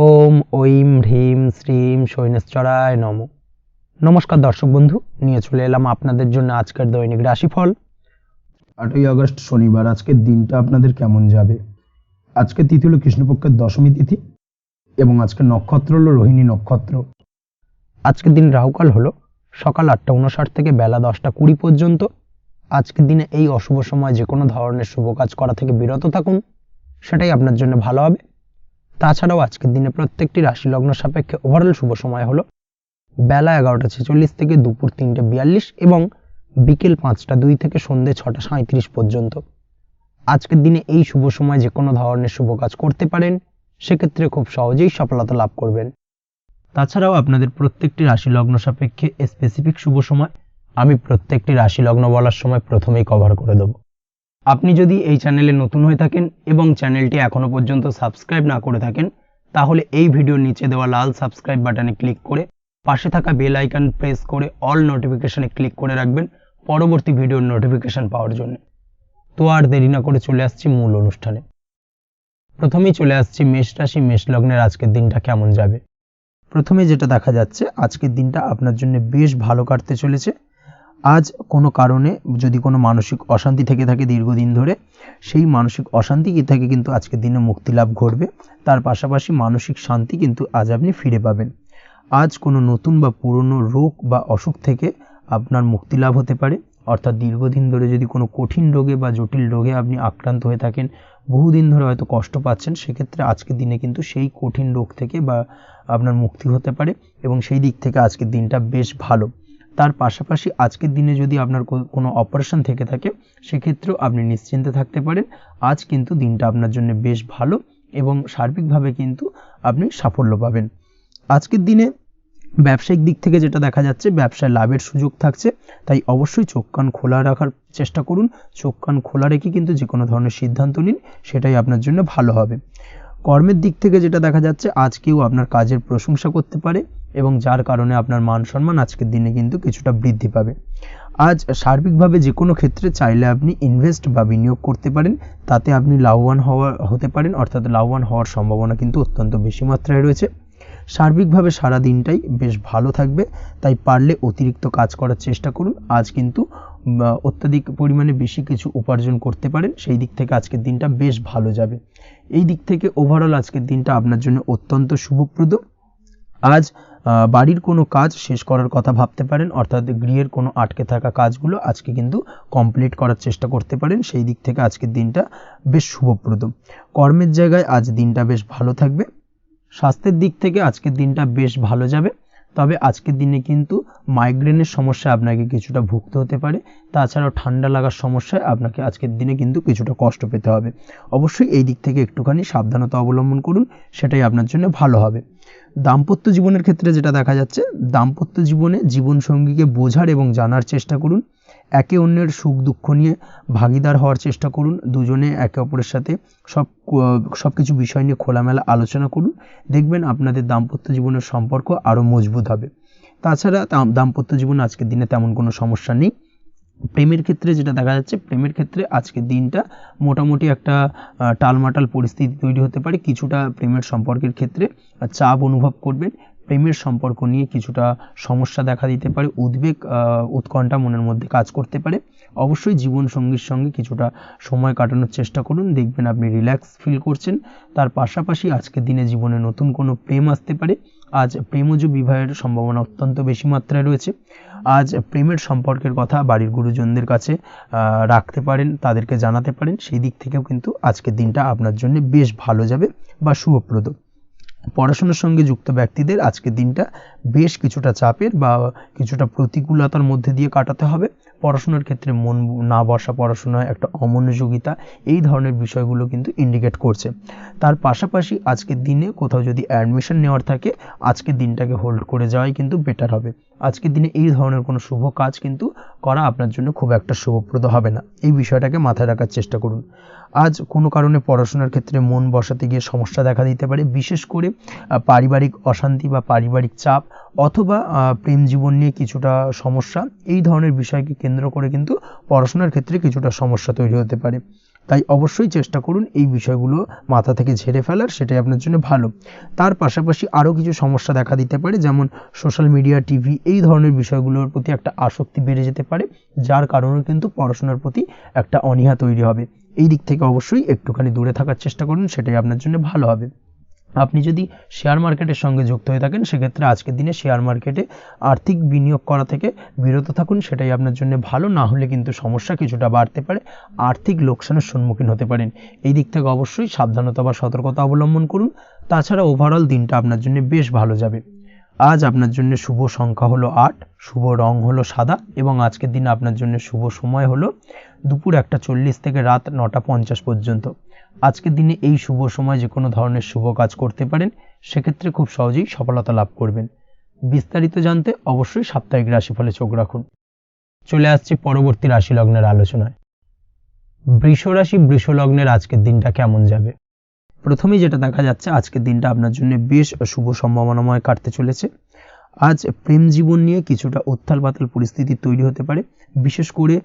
ওম ঐম হ্রিম শ্রীম শৈনেশ্বরায় নমঃ। নমস্কার দর্শক বন্ধু, নিয়ে চলে এলাম আপনাদের জন্য আজকের দৈনিক রাশিফল। 8ই আগস্ট শনিবার। আজকের দিনটা আপনাদের কেমন যাবে? আজকে তিথি হলো কৃষ্ণপক্ষের দশমী তিথি এবং আজকে নক্ষত্র হলো রোহিণী নক্ষত্র। আজকের দিন রাহুকাল হলো সকাল 8:59 থেকে বেলা 10:20 পর্যন্ত। আজকের দিনে এই অশুভ সময় যে কোনো ধরনের শুভ কাজ করা থেকে বিরত থাকুন, সেটাই আপনার জন্য ভালো হবে। তাছাড়াও আজকের দিনে প্রত্যেকটি রাশি লগ্ন সাপেক্ষে ওভারঅল শুভ সময় হলো বেলা 11:46 থেকে দুপুর 3:42 এবং বিকেল 5:02 থেকে সন্ধ্যে 6:37 পর্যন্ত। আজকের দিনে এই শুভ সময় যে কোনো ধরনের শুভ কাজ করতে পারেন, সেক্ষেত্রে খুব সহজেই সফলতা লাভ করবেন। তাছাড়াও আপনাদের প্রত্যেকটি রাশি লগ্ন সাপেক্ষে স্পেসিফিক শুভ সময় আমি প্রত্যেকটি রাশি লগ্ন বলার সময় প্রথমেই কভার করে দেব। আপনি যদি এই চ্যানেলে নতুন হয়ে থাকেন এবং চ্যানেলটি এখনো পর্যন্ত সাবস্ক্রাইব না করে থাকেন, তাহলে এই ভিডিওর নিচে দেওয়া লাল সাবস্ক্রাইব বাটনে ক্লিক করে পাশে থাকা বেল আইকন প্রেস করে অল নোটিফিকেশনে ক্লিক করে রাখবেন পরবর্তী ভিডিওর নোটিফিকেশন পাওয়ার জন্য। তো আর দেরি না করে চলে আসছি মূল অনুষ্ঠানে। প্রথমেই চলে আসছি মেষ রাশি মেষ লগ্নের আজকের দিনটা কেমন যাবে। প্রথমে যেটা দেখা যাচ্ছে, আজকের দিনটা আপনার জন্য বেশ ভালো কাটতে চলেছে। আজ কোনো কারণে যদি কোনো মানসিক অশান্তি থেকে থাকে দীর্ঘদিন ধরে, সেই মানসিক অশান্তি থেকে কিন্তু আজকের দিনে মুক্তি লাভ ঘটবে। তার পাশাপাশি মানসিক শান্তি কিন্তু আজ আপনি ফিরে পাবেন। আজ কোনো নতুন বা পুরনো রোগ বা অসুখ থেকে আপনার মুক্তি লাভ হতে পারে। অর্থাৎ দীর্ঘদিন ধরে যদি কোনো কঠিন রোগে বা জটিল রোগে আপনি আক্রান্ত হয়ে থাকেন, বহুদিন ধরে হয়তো কষ্ট পাচ্ছেন, সেক্ষেত্রে আজকের দিনে কিন্তু সেই কঠিন রোগ থেকে বা আপনার মুক্তি হতে পারে এবং সেই দিক থেকে আজকের দিনটা বেশ ভালো। তার পাশাপাশি আজকের দিনে যদি আপনার কোনো অপারেশন থেকে থাকে, সেক্ষেত্রেও আপনি নিশ্চিন্তে থাকতে পারেন। আজ কিন্তু দিনটা আপনার জন্য বেশ ভালো এবং সার্বিকভাবে কিন্তু আপনি সাফল্য পাবেন। আজকের দিনে ব্যবসায়িক দিক থেকে যেটা দেখা যাচ্ছে, ব্যবসায় লাভের সুযোগ থাকছে, তাই অবশ্যই চোখ কান খোলা রাখার চেষ্টা করুন। চোখ কান খোলা রেখে কিন্তু যে কোনো ধরনের সিদ্ধান্ত নিন, সেটাই আপনার জন্য ভালো হবে। কর্মের দিক থেকে যেটা দেখা যাচ্ছে, আজ কেউ আপনার কাজের প্রশংসা করতে পারে এবং যার কারণে আপনার মান সম্মান আজকের দিনে কিন্তু কিছুটা বৃদ্ধি পাবে। আজ সার্বিকভাবে যে কোনো ক্ষেত্রে চাইলে আপনি ইনভেস্ট বা বিনিয়োগ করতে পারেন, তাতে আপনি লাভবান হতে পারেন। অর্থাৎ লাভবান হওয়ার সম্ভাবনা কিন্তু অত্যন্ত বেশি মাত্রায় রয়েছে। সার্বিকভাবে সারা দিনটাই বেশ ভালো থাকবে, তাই পারলে অতিরিক্ত কাজ করার চেষ্টা করুন। আজ কিন্তু অত্যাধিক পরিমাণে বেশি কিছু উপার্জন করতে পারেন, সেই দিক থেকে আজকের দিনটা বেশ ভালো যাবে। এই দিক থেকে ওভারঅল আজকের দিনটা আপনার জন্য অত্যন্ত শুভপ্রদ। আজ বাড়ির কোনো কাজ শেষ করার কথা ভাবতে পারেন, অর্থাৎ গৃহের কোনো আটকে থাকা কাজগুলো আজকে কিন্তু কমপ্লিট করার চেষ্টা করতে পারেন। সেই দিক থেকে আজকের দিনটা বেশ শুভপ্রদ। কর্মের জায়গায় আজ দিনটা বেশ ভালো থাকবে। স্বাস্থ্যের দিক থেকে আজকের দিনটা বেশ ভালো যাবে, তবে আজকের দিনে কিন্তু মাইগ্রেনের সমস্যা আপনাকে কিছুটা ভুগতে হতে পারে। তাছাড়াও ঠান্ডা লাগার সমস্যায় আপনাকে আজকের দিনে কিন্তু কিছুটা কষ্ট পেতে হবে। অবশ্যই এই দিক থেকে একটুখানি সাবধানতা অবলম্বন করুন, সেটাই আপনার জন্য ভালো হবে। দাম্পত্য জীবনের ক্ষেত্রে যেটা দেখা যাচ্ছে, দাম্পত্য জীবনে জীবনসঙ্গীকে বোঝার এবং জানার চেষ্টা করুন। একে অন্যের সুখ দুঃখ নিয়ে ভাগিদার হওয়ার চেষ্টা করুন। দুজনে একে অপরের সাথে সব কিছু বিষয় নিয়ে খোলামেলা আলোচনা করুন। দেখবেন আপনাদের দাম্পত্য জীবনের সম্পর্ক আরও মজবুত হবে। তাছাড়া দাম্পত্য জীবনে আজকের দিনে তেমন কোনো সমস্যা নেই। প্রেমের ক্ষেত্রে যেটা দেখা যাচ্ছে, প্রেমের ক্ষেত্রে আজকের দিনটা মোটামুটি একটা টালমাটাল পরিস্থিতি তৈরি হতে পারে। কিছুটা প্রেমের সম্পর্কের ক্ষেত্রে চাপ অনুভব করবেন। প্রেমের সম্পর্ক নিয়ে কিছুটা সমস্যা দেখা দিতে পারে, উদ্বেগ উৎকণ্ঠা মনের মধ্যে কাজ করতে পারে। অবশ্যই জীবনসঙ্গীর সঙ্গে কিছুটা সময় কাটানোর চেষ্টা করুন, দেখবেন আপনি রিল্যাক্স ফিল করছেন। তার পাশাপাশি আজকের দিনে জীবনে নতুন কোনো প্রেম আসতে পারে। আজ প্রেমজ বিবাহের সম্ভাবনা অত্যন্ত বেশি মাত্রায় রয়েছে। আজ প্রেমের সম্পর্কের কথা বাড়ির গুরুজনদের কাছে রাখতে পারেন, তাদেরকে জানাতে পারেন। সেই দিক থেকেও কিন্তু আজকের দিনটা আপনার জন্য বেশ ভালো যাবে বা শুভপ্রদ। পড়াশোনার সঙ্গে যুক্ত ব্যক্তিদের আজকের দিনটা বেশ কিছুটা চাপের বা কিছুটা প্রতিকূলতার মধ্যে দিয়ে কাটাতে হবে। পড়াশোনার ক্ষেত্রে মন না বসা, পড়াশোনায় একটা অমনোযোগিতা, এই ধরনের বিষয়গুলো কিন্তু ইন্ডিকেট করছে। তার পাশাপাশি আজকের দিনে কোথাও যদি অ্যাডমিশন নেওয়ার থাকে, আজকের দিনটাকে হোল্ড করে যাওয়াই কিন্তু বেটার হবে। আজকের দিনে এই ধরনের কোনো শুভ কাজ কিন্তু করা আপনার জন্য খুব একটা শুভপ্রদ হবে না, এই বিষয়টাকে মাথায় রাখার চেষ্টা করুন। আজ কোনো কারণে পড়াশোনার ক্ষেত্রে মন বসাতে গিয়ে সমস্যা দেখা দিতে পারে, বিশেষ করে পারিবারিক অশান্তি বা পারিবারিক চাপ অথবা প্রেম জীবন নিয়ে কিছুটা সমস্যা, এই ধরনের বিষয়কে কেন্দ্র করে কিন্তু পড়াশোনার ক্ষেত্রে কিছুটা সমস্যা তৈরি হতে পারে। তাই অবশ্যই চেষ্টা করুন এই বিষয়গুলো মাথা থেকে ঝেড়ে ফেলার, সেটাই আপনার জন্য ভালো। তার পাশাপাশি আরও কিছু সমস্যা দেখা দিতে পারে, যেমন সোশ্যাল মিডিয়া, টিভি এই ধরনের বিষয়গুলোর প্রতি একটা আসক্তি বেড়ে যেতে পারে, যার কারণে কিন্তু পড়াশোনার প্রতি একটা অনীহা তৈরি হবে। এই দিক থেকে অবশ্যই একটুখানি দূরে থাকার চেষ্টা করুন, সেটাই আপনার জন্য ভালো হবে। আপনি যদি শেয়ার মার্কেটের সঙ্গে যুক্ত হয়ে থাকেন, সেক্ষেত্রে আজকের দিনে শেয়ার মার্কেটে আর্থিক বিনিয়োগ করা থেকে বিরত থাকুন, সেটাই আপনার জন্য ভালো। না হলে কিন্তু সমস্যা কিছুটা বাড়তে পারে, আর্থিক লোকসানের সম্মুখীন হতে পারেন। এই দিক থেকে অবশ্যই সাবধানতা বা সতর্কতা অবলম্বন করুন। তাছাড়া ওভারঅল দিনটা আপনার জন্য বেশ ভালো যাবে। আজ আপনার জন্য শুভ সংখ্যা হলো 8, শুভ রং হলো সাদা, এবং আজকের দিনে আপনার জন্য শুভ সময় হলো দুপুর 1:40 থেকে রাত 9:50 পর্যন্ত। আজকের দিনে এই শুভ সময় যে কোনো ধরনের শুভ কাজ করতে পারেন, সেক্ষেত্রে খুব সহজেই সফলতা লাভ করবেন। বিস্তারিত জানতে অবশ্যই সাপ্তাহিক রাশিফলে চোখ রাখুন। চলে আসছে পরবর্তী রাশি লগ্নের আলোচনায়। বৃষ রাশি, বৃষ লগ্নের আজকের দিনটা কেমন যাবে? প্রথমেই যেটা দেখা যাচ্ছে, আজকের দিনটা আপনার জন্য বেশ শুভ সম্ভাবনাময় কাটতে চলেছে। আজ প্রেম জীবন নিয়ে কিছুটা উত্থাল পাতাল পরিস্থিতি তৈরি হতে পারে। বিশেষ করে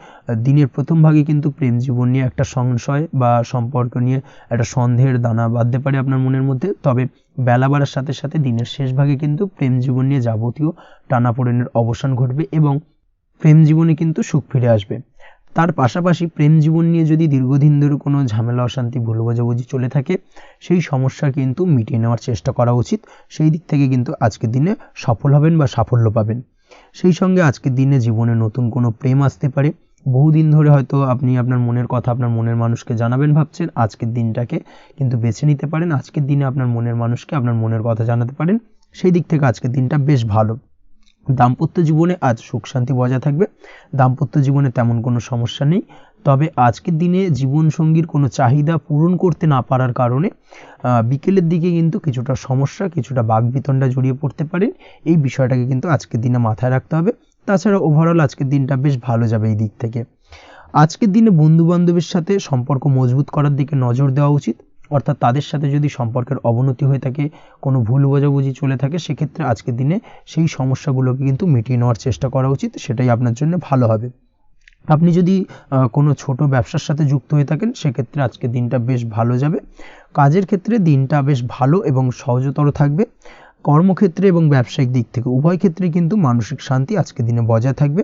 দিনের প্রথম ভাগে কিন্তু প্রেম জীবন নিয়ে একটা সংশয় বা সম্পর্ক নিয়ে একটা সন্দেহের দানা বাঁধতে পারে আপনার মনের মধ্যে। তবে বেলা বাড়ার সাথে সাথে দিনের শেষ ভাগে কিন্তু প্রেম জীবন নিয়ে যাবতীয় টানাপোড়েনের অবসান ঘটবে এবং প্রেম জীবনে কিন্তু সুখ ফিরে আসবে। তার পাশাপাশি প্রেম জীবন নিয়ে যদি দীর্ঘদিন ধরে কোনো ঝামেলা, অশান্তি, ভুল বোঝাবুঝি চলে থাকে, সেই সমস্যা কিন্তু মিটিয়ে নেওয়ার চেষ্টা করা উচিত। সেই দিক থেকে কিন্তু আজকের দিনে সফল হবেন বা সাফল্য পাবেন। সেই সঙ্গে আজকের দিনে জীবনে নতুন কোনো প্রেম আসতে পারে। বহুদিন ধরে হয়তো আপনি আপনার মনের কথা আপনার মনের মানুষকে জানাবেন ভাবছেন, আজকের দিনটাকে কিন্তু বেছে নিতে পারেন। আজকের দিনে আপনার মনের মানুষকে আপনার মনের কথা জানাতে পারেন। সেই দিক থেকে আজকের দিনটা বেশ ভালো। দাম্পত্য জীবনে আজ সুখ শান্তি বজায় থাকবে। দাম্পত্য জীবনে তেমন কোনো সমস্যা নেই। তবে আজকের দিনে জীবনসঙ্গীর কোনো চাহিদা পূরণ করতে না পারার কারণে বিকেলের দিকে কিন্তু কিছুটা সমস্যা, কিছুটা বাকবিতণ্ডা জড়িয়ে পড়তে পারেন। এই বিষয়টাকে কিন্তু আজকের দিনে মাথায় রাখতে হবে। তাছাড়া ওভারঅল আজকের দিনটা বেশ ভালো যাবে এই দিক থেকে। আজকের দিনে বন্ধু বান্ধবের সাথে সম্পর্ক মজবুত করার দিকে নজর দেওয়া উচিত। অর্থাৎ তাদের সাথে যদি সম্পর্কের অবনতি হয়ে থাকে, কোনো ভুল বোঝাবুঝি চলে থাকে, সেক্ষেত্রে আজকের দিনে সেই সমস্যাগুলোকে কিন্তু মিটিয়ে নেওয়ার চেষ্টা করা উচিত। সেটাই আপনার জন্য ভালো হবে। আপনি যদি কোনো ছোট ব্যবসার সাথে যুক্ত হয়ে থাকেন, সেক্ষেত্রে আজকের দিনটা বেশ ভালো যাবে। কাজের ক্ষেত্রে দিনটা বেশ ভালো এবং সহজতর থাকবে। কর্মক্ষেত্রে এবং ব্যবসায়িক দিক থেকে উভয় ক্ষেত্রে কিন্তু মানসিক শান্তি আজকের দিনে বজায় থাকবে।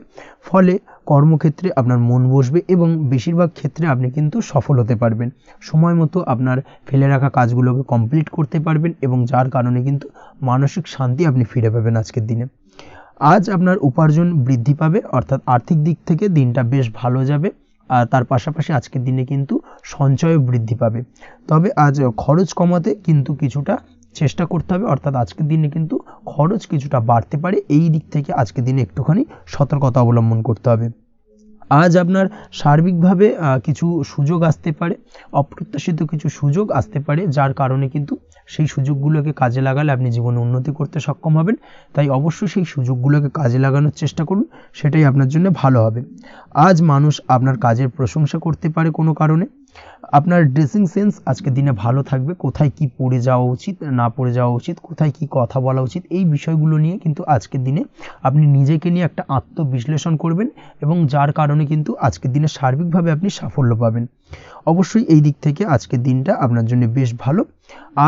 ফলে কর্মক্ষেত্রে আপনার মন বসবে এবং বেশিরভাগ ক্ষেত্রে আপনি কিন্তু সফল হতে পারবেন। সময় মতো আপনার ফেলে রাখা কাজগুলোকে কমপ্লিট করতে পারবেন এবং যার কারণে কিন্তু মানসিক শান্তি আপনি ফিরে পাবেন আজকের দিনে। আজ আপনার উপার্জন বৃদ্ধি পাবে, অর্থাৎ আর্থিক দিক থেকে দিনটা বেশ ভালো যাবে। আর তার পাশাপাশি আজকের দিনে কিন্তু সঞ্চয়ও বৃদ্ধি পাবে। তবে আজ খরচ কমাতে কিন্তু কিছুটা চেষ্টা করতে হবে, অর্থাৎ আজকের দিনে কিন্তু খরচ কিছুটা বাড়তে পারে। এই দিক থেকে আজকের দিনে একটুখানি সতর্কতা অবলম্বন করতে হবে। আজ আপনার সার্বিকভাবে কিছু সুযোগ আসতে পারে, অপ্রত্যাশিত কিছু সুযোগ আসতে পারে, যার কারণে কিন্তু সেই সুযোগগুলোকে কাজে লাগালে আপনি জীবনে উন্নতি করতে সক্ষম হবেন। তাই অবশ্যই সেই সুযোগগুলোকে কাজে লাগানোর চেষ্টা করুন, সেটাই আপনার জন্য ভালো হবে। আজ মানুষ আপনার কাজের প্রশংসা করতে পারে কোনো কারণে। আপনার ড্রেসিং সেন্স আজকের দিনে ভালো থাকবে। কোথায় কি পরে যাওয়া উচিত, না পরে যাওয়া উচিত, কোথায় কি কথা বলা উচিত, এই বিষয়গুলো নিয়ে কিন্তু আজকের দিনে আপনি নিজেকে নিয়ে একটা আত্মবিশ্লেষণ করবেন এবং যার কারণে কিন্তু আজকের দিনে সার্বিকভাবে আপনি সাফল্য পাবেন। অবশ্যই এই দিক থেকে আজকের দিনটা আপনার জন্য বেশ ভালো।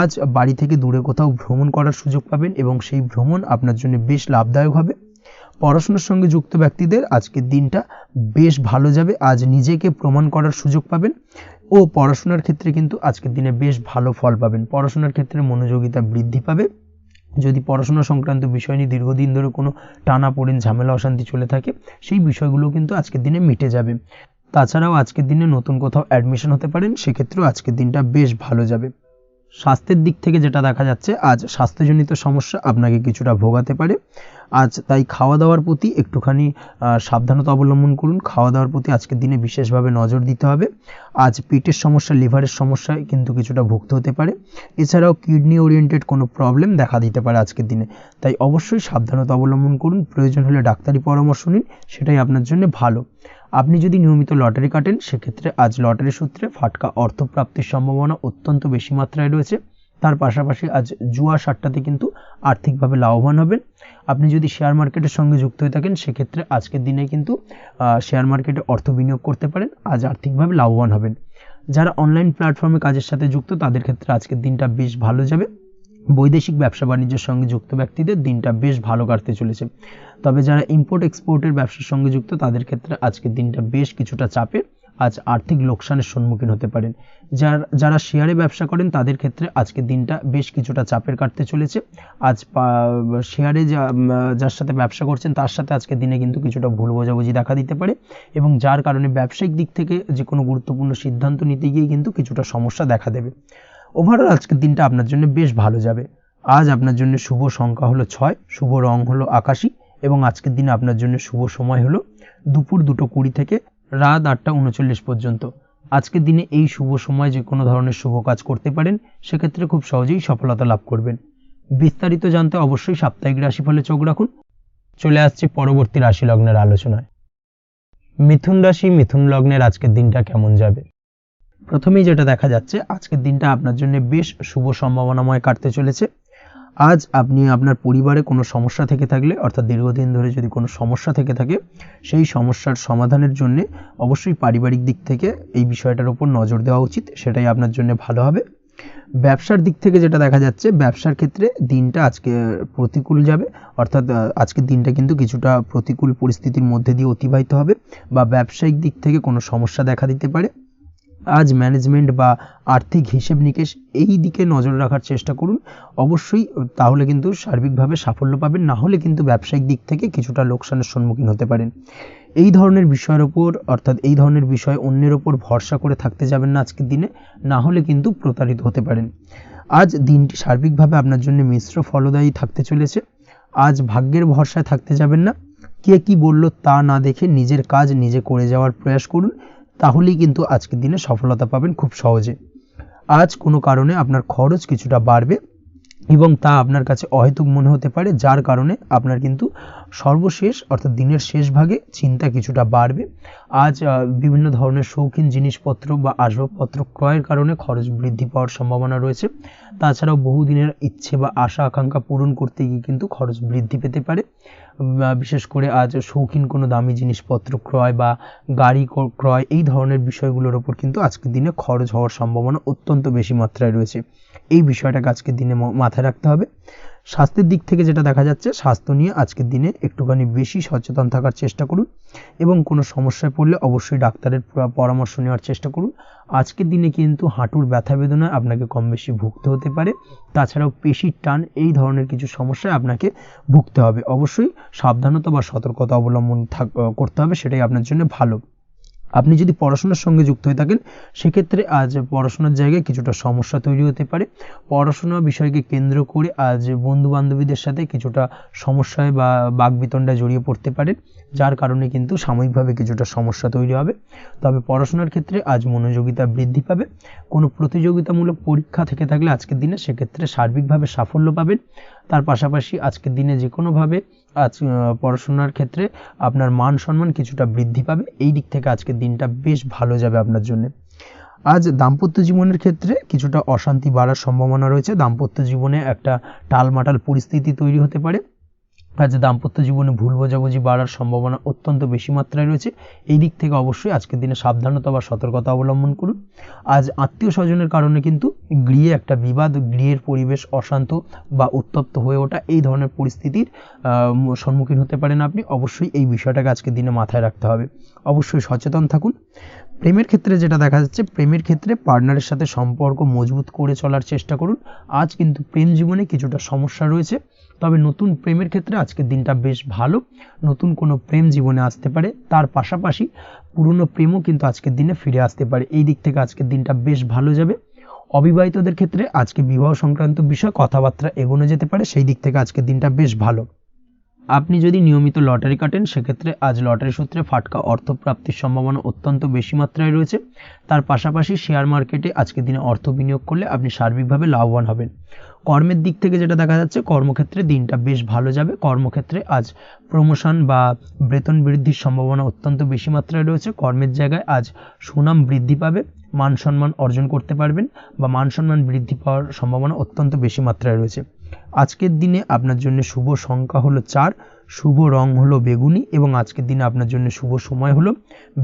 আজ বাড়ি থেকে দূরে কোথাও ভ্রমণ করার সুযোগ পাবেন এবং সেই ভ্রমণ আপনার জন্য বেশ লাভদায়ক হবে। পড়াশোনার সঙ্গে যুক্ত ব্যক্তিদের আজকের দিনটা বেশ ভালো যাবে। আজ নিজেকে প্রমাণ করার সুযোগ পাবেন ও পড়াশোনার ক্ষেত্রে কিন্তু আজকের দিনে বেশ ভালো ফল পাবেন। পড়াশোনার ক্ষেত্রে মনোযোগিতা বৃদ্ধি পাবে। যদি পড়াশোনা সংক্রান্ত বিষয় নিয়ে দীর্ঘদিন ধরে কোনো টানাপোড়েন, ঝামেলা, অশান্তি চলে থাকে, সেই বিষয়গুলো কিন্তু আজকের দিনে মিটে যাবে। তাছাড়াও আজকের দিনে নতুন কোথাও অ্যাডমিশন হতে পারেন, সেক্ষেত্রেও আজকের দিনটা বেশ ভালো যাবে। স্বাস্থ্যের দিক থেকে যেটা দেখা যাচ্ছে, আজ স্বাস্থ্যজনিত সমস্যা আপনাকে কিছুটা ভোগাতে পারে। আজ তাই খাওয়া দাওয়ার প্রতি একটুখানি সাবধানতা অবলম্বন করুন। খাওয়া দাওয়ার প্রতি আজকের দিনে বিশেষভাবে নজর দিতে হবে। আজ পেটের সমস্যা, লিভারের সমস্যায় কিন্তু কিছুটা ভুগতে হতে পারে। এছাড়াও কিডনি ওরিয়েন্টেড কোনো প্রবলেম দেখা দিতে পারে আজকের দিনে। তাই অবশ্যই সাবধানতা অবলম্বন করুন। প্রয়োজন হলে ডাক্তারি পরামর্শ নিন, সেটাই আপনার জন্য ভালো। আপনি যদি নিয়মিত লটারি কাটেন, সেক্ষেত্রে আজ লটারি সূত্রে ফাটকা অর্থপ্রাপ্তির সম্ভাবনা অত্যন্ত বেশি মাত্রায় রয়েছে। তার পাশাপাশি আজ জুয়া সাট্টাতে কিন্তু আর্থিকভাবে লাভবান হবেন। আপনি যদি শেয়ার মার্কেটের সঙ্গে যুক্ত হয়ে থাকেন, সেক্ষেত্রে আজকের দিনে কিন্তু শেয়ার মার্কেটে অর্থ বিনিয়োগ করতে পারেন। আজ আর্থিকভাবে লাভবান হবেন। যারা অনলাইন প্ল্যাটফর্মে কাজের সাথে যুক্ত তাদের ক্ষেত্রে আজকের দিনটা বেশ ভালো যাবে। বৈদেশিক ব্যবসা বাণিজ্যের সঙ্গে যুক্ত ব্যক্তিদের দিনটা বেশ ভালো কাটতে চলেছে। তবে যারা ইম্পোর্ট এক্সপোর্টের ব্যবসার সঙ্গে যুক্ত তাদের ক্ষেত্রে আজকের দিনটা বেশ কিছুটা চাপের, আজ আর্থিক লোকসানের সম্মুখীন হতে পারেন। যারা শেয়ারে ব্যবসা করেন তাদের ক্ষেত্রে আজকের দিনটা বেশ কিছুটা চাপের কাটতে চলেছে। আজ শেয়ারে যার সাথে ব্যবসা করছেন তার সাথে আজকের দিনে কিন্তু কিছুটা ভুল বোঝাবুঝি দেখা দিতে পারে, এবং যার কারণে ব্যবসায়িক দিক থেকে যে কোনো গুরুত্বপূর্ণ সিদ্ধান্ত নিতে গিয়ে কিন্তু কিছুটা সমস্যা দেখা দেবে। ওভারঅল আজকের দিনটা আপনার জন্য বেশ ভালো যাবে। আজ আপনার জন্য শুভ সংখ্যা হলো 6, শুভ রং হলো আকাশী, এবং আজকের দিনে আপনার জন্য শুভ সময় হলো দুপুর 2:20 থেকে রাত 8:39 পর্যন্ত। আজকের দিনে এই শুভ সময় যে কোনো ধরনের শুভ কাজ করতে পারেন, সেক্ষেত্রে খুব সহজেই সফলতা লাভ করবেন। বিস্তারিত জানতে অবশ্যই সাপ্তাহিক রাশিফলে চোখ রাখুন। চলে আসছে পরবর্তী রাশি লগ্নের আলোচনায়। মিথুন রাশি, মিথুন লগ্নের আজকের দিনটা কেমন যাবে? প্রথমেই যেটা দেখা যাচ্ছে, আজকের দিনটা আপনার জন্য বেশ শুভ সম্ভাবনাময় কাটতে চলেছে। আজ আপনি আপনার পরিবারে কোনো সমস্যা থেকে থাকলে, অর্থাৎ দীর্ঘদিন ধরে যদি কোনো সমস্যা থেকে থাকে, সেই সমস্যার সমাধানের জন্য অবশ্যই পারিবারিক দিক থেকে এই বিষয়টার উপর নজর দেওয়া উচিত, সেটাই আপনার জন্য ভালো হবে। ব্যবসার দিক থেকে যেটা দেখা যাচ্ছে, ব্যবসার ক্ষেত্রে দিনটা আজকে প্রতিকূল যাবে, অর্থাৎ আজকের দিনটা কিন্তু কিছুটা প্রতিকূল পরিস্থিতির মধ্যে দিয়ে অতিবাহিত হবে, বা ব্যবসায়িক দিক থেকে কোনো সমস্যা দেখা দিতে পারে। আজ ম্যানেজমেন্ট বা আর্থিক হিসেব নিকেশ এই দিকে নজর রাখার চেষ্টা করুন অবশ্যই, তাহলে কিন্তু সার্বিকভাবে সাফল্য পাবেন। না হলে কিন্তু ব্যবসায়িক দিক থেকে কিছুটা লোকসানের সম্মুখীন হতে পারেন। এই ধরনের বিষয়ের ওপর, অর্থাৎ এই ধরনের বিষয় অন্যের ওপর ভরসা করে থাকতে যাবেন না আজকের দিনে, না হলে কিন্তু প্রতারিত হতে পারেন। আজ দিনটি সার্বিকভাবে আপনার জন্য মিশ্র ফলদায়ী থাকতে চলেছে। আজ ভাগ্যের ভরসায় থাকতে যাবেন না। কে কি বলল তা না দেখে নিজের কাজ নিজে করে যাওয়ার প্রয়াস করুন, তাহলেই কিন্তু আজকের দিনে সফলতা পাবেন খুব সহজে। আজ কোনো কারণে আপনার খরচ কিছুটা বাড়বে, এবং তা আপনার কাছে অহেতুক মনে হতে পারে, যার কারণে আপনার কিন্তু সর্বশেষ, অর্থাৎ দিনের শেষ ভাগে চিন্তা কিছুটা বাড়বে। আজ বিভিন্ন ধরনের শৌখিন জিনিসপত্র বা আসবাবপত্র ক্রয়ের কারণে খরচ বৃদ্ধি পাওয়ার সম্ভাবনা রয়েছে। তাছাড়াও বহুদিনের ইচ্ছে বা আশা আকাঙ্ক্ষা পূরণ করতে গিয়ে কিন্তু খরচ বৃদ্ধি পেতে পারে। বিশেষ করে আজ শৌখিন কোনো দামি জিনিসপত্র ক্রয় বা গাড়ি ক্রয়, এই ধরনের বিষয়গুলোর ওপর কিন্তু আজকের দিনে খরচ হওয়ার সম্ভাবনা অত্যন্ত বেশি মাত্রায় রয়েছে। এই বিষয়টাকে আজকের দিনে মাথায় রাখতে হবে। স্বাস্থ্যের দিক থেকে যেটা দেখা যাচ্ছে, স্বাস্থ্য নিয়ে আজকের দিনে একটুখানি বেশি সচেতন থাকার চেষ্টা করুন, এবং কোনো সমস্যায় পড়লে অবশ্যই ডাক্তারের পরামর্শ নেওয়ার চেষ্টা করুন। আজকের দিনে কিন্তু হাঁটুর ব্যথা বেদনায় আপনাকে কম বেশি ভুগতে হতে পারে। তাছাড়াও পেশির টান, এই ধরনের কিছু সমস্যায় আপনাকে ভুগতে হবে। অবশ্যই সাবধানতা বা সতর্কতা অবলম্বন করতে হবে, সেটাই আপনার জন্য ভালো। আপনি যদি পড়াশোনার সঙ্গে যুক্ত হয়ে থাকেন, সেক্ষেত্রে আজ পড়াশোনার জায়গায় কিছুটা সমস্যা তৈরি হতে পারে। পড়াশোনা বিষয়কে কেন্দ্র করে আজ বন্ধু বান্ধবীদের সাথে কিছুটা সমস্যায় বা বাকবিতণ্ডায় জড়িয়ে পড়তে পারেন, যার কারণে কিন্তু সাময়িকভাবে কিছুটা সমস্যা তৈরি হবে। তবে পড়াশোনার ক্ষেত্রে আজ মনোযোগিতা বৃদ্ধি পাবে। কোনো প্রতিযোগিতামূলক পরীক্ষা থেকে থাকলে আজকের দিনে সেক্ষেত্রে সার্বিকভাবে সাফল্য পাবেন। তার পাশাপাশি আজকের দিনে যে কোনোভাবে আজ পড়াশোনার ক্ষেত্রে আপনার মান সম্মান কিছুটা বৃদ্ধি পাবে। এই দিক থেকে আজকের দিনটা বেশ ভালো যাবে আপনার জন্য। আজ দাম্পত্য জীবনের ক্ষেত্রে কিছুটা অশান্তি বাড়ার সম্ভাবনা রয়েছে। দাম্পত্য জীবনে একটা টালমাটাল পরিস্থিতি তৈরি হতে পারে। আজ দাম্পত্য জীবনে ভুল বোঝাবুঝি বাড়ার সম্ভাবনা অত্যন্ত বেশি মাত্রায় রয়েছে। এই দিক থেকে অবশ্যই আজকের দিনে সাবধানতা বা সতর্কতা অবলম্বন করুন। আজ আত্মীয় স্বজনের কারণে কিন্তু গৃহে একটা বিবাদ, গৃহের পরিবেশ অশান্ত বা উত্তপ্ত হয়ে ওঠা, এই ধরনের পরিস্থিতির সম্মুখীন হতে পারেন আপনি। অবশ্যই এই বিষয়টাকে আজকের দিনে মাথায় রাখতে হবে। অবশ্যই সচেতন থাকুন। প্রেমের ক্ষেত্রে যেটা দেখা যাচ্ছে, প্রেমের ক্ষেত্রে পার্টনারের সাথে সম্পর্ক মজবুত করে চলার চেষ্টা করুন। আজ কিন্তু প্রেম জীবনে কিছুটা সমস্যা রয়েছে, তবে নতুন প্রেমের ক্ষেত্রে আজকের দিনটা বেশ ভালো। নতুন কোনো প্রেম জীবনে আসতে পারে, তার পাশাপাশি পুরনো প্রেমও কিন্তু আজকের দিনে ফিরে আসতে পারে। এই দিক থেকে আজকের দিনটা বেশ ভালো যাবে। অবিবাহিতদের ক্ষেত্রে আজকে বিবাহ সংক্রান্ত বিষয় কথাবার্তা এগোনো যেতে পারে, সেই দিক থেকে আজকের দিনটা বেশ ভালো। আপনি যদি নিয়মিত লটারি কাটেন, সেক্ষেত্রে আজ লটারি সূত্রে ফাটকা অর্থপ্রাপ্তির সম্ভাবনা অত্যন্ত বেশি মাত্রায় রয়েছে। তার পাশাপাশি শেয়ার মার্কেটে আজকের দিনে অর্থ বিনিয়োগ করলে আপনি সার্বিকভাবে লাভবান হবেন। কর্মের দিক থেকে যেটা দেখা যাচ্ছে, কর্মক্ষেত্রে দিনটা বেশ ভালো যাবে। কর্মক্ষেত্রে আজ প্রমোশন বা বেতন বৃদ্ধির সম্ভাবনা অত্যন্ত বেশি মাত্রায় রয়েছে। কর্মের জায়গায় আজ সুনাম বৃদ্ধি পাবে, মান সম্মান অর্জন করতে পারবেন, বা মান সম্মান বৃদ্ধি পাওয়ার সম্ভাবনা অত্যন্ত বেশি মাত্রায় রয়েছে। আজকের দিনে আপনার জন্য শুভ সংখ্যা হলো 4, শুভ রং হলো বেগুনি এবং আজকের দিনে আপনার জন্য শুভ সময় হলো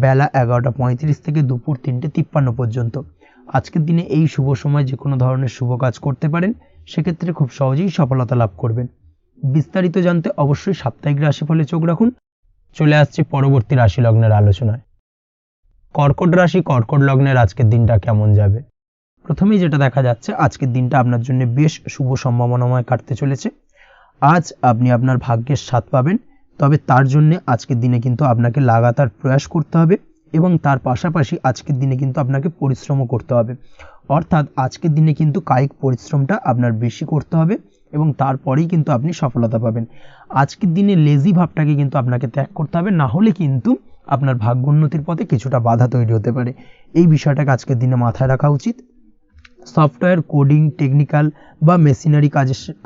বেলা 11:35 থেকে দুপুর 3:53 পর্যন্ত। আজকের দিনে এই শুভ সময় যে কোনো ধরনের শুভ কাজ করতে পারেন, সেক্ষেত্রে খুব সহজেই সফলতা লাভ করবেন। বিস্তারিত জানতে অবশ্যই সাপ্তাহিক রাশিফলে চোখ রাখুন। চলে আসছে পরবর্তী রাশি লগ্নের আলোচনায়। কর্কট রাশি, কর্কট লগ্নের আজকের দিনটা কেমন যাবে? প্রথমেই যেটা দেখা যাচ্ছে, আজকের দিনটা আপনার জন্য বেশ শুভ সম্ভাবনাময় কাটতে চলেছে। আজ আপনি আপনার ভাগ্যের স্বাদ পাবেন, তবে তার জন্য আজকের দিনে কিন্তু আপনাকে লাগাতার প্রয়াস করতে হবে এবং তার পাশাপাশি আজকের দিনে কিন্তু আপনাকে পরিশ্রমও করতে হবে। অর্থাৎ আজকের দিনে কিন্তু কায়িক পরিশ্রমটা আপনার বেশি করতে হবে এবং তারপরেই কিন্তু আপনি সফলতা পাবেন। আজকের দিনে লেজি ভাবটাকে কিন্তু আপনাকে ত্যাগ করতে হবে, না হলে কিন্তু আপনার ভাগ্যোন্নতির পথে কিছুটা বাধা তৈরি হতে পারে। এই বিষয়টাকে আজকের দিনে মাথায় রাখা উচিত। সফটওয়্যার, কোডিং, টেকনিক্যাল বা মেশিনারি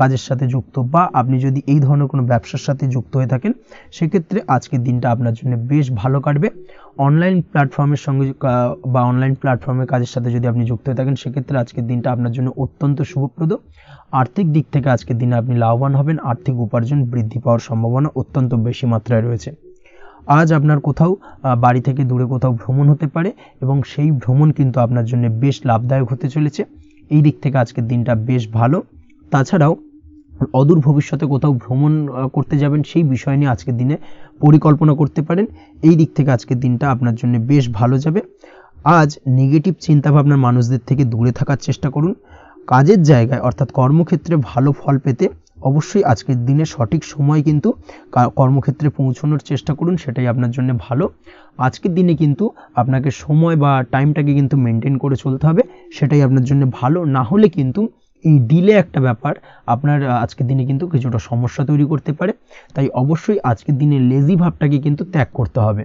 কাজের সাথে যুক্ত, বা আপনি যদি এই ধরনের কোনো ব্যবসার সাথে যুক্ত হয়ে থাকেন, সেক্ষেত্রে আজকের দিনটা আপনার জন্য বেশ ভালো কাটবে। অনলাইন প্ল্যাটফর্মের সঙ্গে বা অনলাইন প্ল্যাটফর্মের কাজের সাথে যদি আপনি যুক্ত হয়ে থাকেন, সেক্ষেত্রে আজকের দিনটা আপনার জন্য অত্যন্ত শুভপ্রদ। আর্থিক দিক থেকে আজকের দিনে আপনি লাভবান হবেন, আর্থিক উপার্জন বৃদ্ধি পাওয়ার সম্ভাবনা অত্যন্ত বেশি মাত্রায় রয়েছে। আজ আপনার কোথাও বাড়ি থেকে দূরে কোথাও ভ্রমণ হতে পারে এবং সেই ভ্রমণ কিন্তু আপনার জন্য বেশ লাভদায়ক হতে চলেছে। এই দিক থেকে আজকের দিনটা বেশ ভালো। তাছাড়াও অদূর ভবিষ্যতে কোথাও ভ্রমণ করতে যাবেন, সেই বিষয় নিয়ে আজকের দিনে পরিকল্পনা করতে পারেন। এই দিক থেকে আজকের দিনটা আপনার জন্য বেশ ভালো যাবে। আজ নেগেটিভ চিন্তাভাবনার মানুষদের থেকে দূরে থাকার চেষ্টা করুন। কাজের জায়গায় অর্থাৎ কর্মক্ষেত্রে ভালো ফল পেতে অবশ্যই আজকের দিনে সঠিক সময় কিন্তু কর্মক্ষেত্রে পৌঁছানোর চেষ্টা করুন, সেটাই আপনার জন্য ভালো। আজকের দিনে কিন্তু আপনাকে সময় বা টাইমটাকে কিন্তু মেনটেন করে চলতে হবে, সেটাই আপনার জন্য ভালো। না হলে কিন্তু এই ডিলে একটা ব্যাপার আপনার আজকের দিনে কিন্তু কিছুটা সমস্যা তৈরি করতে পারে। তাই অবশ্যই আজকের দিনে লেজি ভাবটাকে কিন্তু ত্যাগ করতে হবে।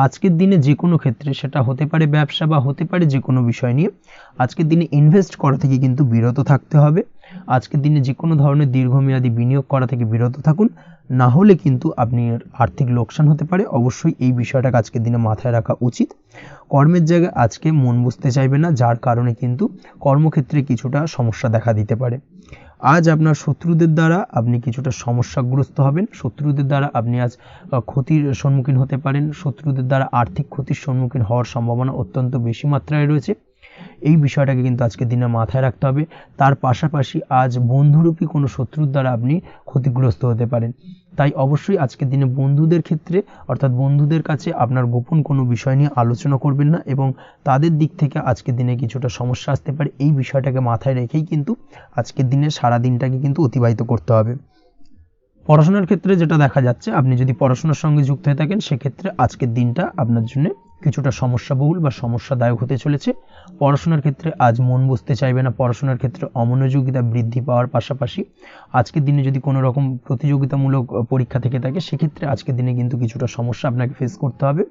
আজকের দিনে যে কোনো ক্ষেত্রে, সেটা হতে পারে ব্যবসা বা হতে পারে যে কোনো বিষয় নিয়ে, আজকের দিনে ইনভেস্ট করা থেকে কিন্তু বিরত থাকতে হবে। আজকের দিনে যে কোনো ধরনের দীর্ঘমেয়াদী বিনিয়োগ করা থেকে বিরত থাকুন, না হলে কিন্তু আপনি আর্থিক লোকসান হতে পারে। অবশ্যই এই বিষয়টাকে আজকের দিনে মাথায় রাখা উচিত। কর্মের জায়গায় আজকে মন বসতে চাইবে না, যার কারণে কিন্তু কর্মক্ষেত্রে কিছুটা সমস্যা দেখা দিতে পারে। আজ আপনার শত্রুদের দ্বারা আপনি কিছুটা সমস্যাগ্রস্ত হবেন। শত্রুদের দ্বারা আপনি আজ ক্ষতির সম্মুখীন হতে পারেন। শত্রুদের দ্বারা আর্থিক ক্ষতির সম্মুখীন হওয়ার সম্ভাবনা অত্যন্ত বেশি মাত্রায় রয়েছে। এই বিষয়টাকে কিন্তু আজকের দিনে মাথায় রাখতে হবে। তার পাশাপাশি আজ বন্ধুরূপী কোনো শত্রুর দ্বারা আপনি ক্ষতিগ্রস্ত হতে পারেন। তাই অবশ্যই আজকের দিনে বন্ধুদের ক্ষেত্রে অর্থাৎ বন্ধুদের কাছে আপনার গোপন কোনো বিষয় নিয়ে আলোচনা করবেন না এবং তাদের দিক থেকে আজকের দিনে কিছুটা সমস্যা আসতে পারে। এই বিষয়টাকে মাথায় রেখেই কিন্তু আজকের দিনে সারা দিনটাকে কিন্তু অতিবাহিত করতে হবে। পড়াশোনার ক্ষেত্রে যেটা দেখা যাচ্ছে, আপনি যদি পড়াশোনার সঙ্গে যুক্ত হয়ে থাকেন, সেক্ষেত্রে আজকের দিনটা আপনার জন্য কিছুটা সমস্যাবহুল বা সমস্যাদায়ক হতে চলেছে। পড়াশোনার ক্ষেত্রে আজ মন বসতে চাইবে না। পড়াশোনার ক্ষেত্রে অমনোযোগিতা বৃদ্ধি পাওয়ার পাশাপাশি আজকের দিনে যদি কোনো রকম প্রতিযোগিতামূলক পরীক্ষা থেকে থাকে, সেক্ষেত্রে আজকের দিনে কিন্তু কিছুটা সমস্যা আপনাকে ফেস করতে হবে।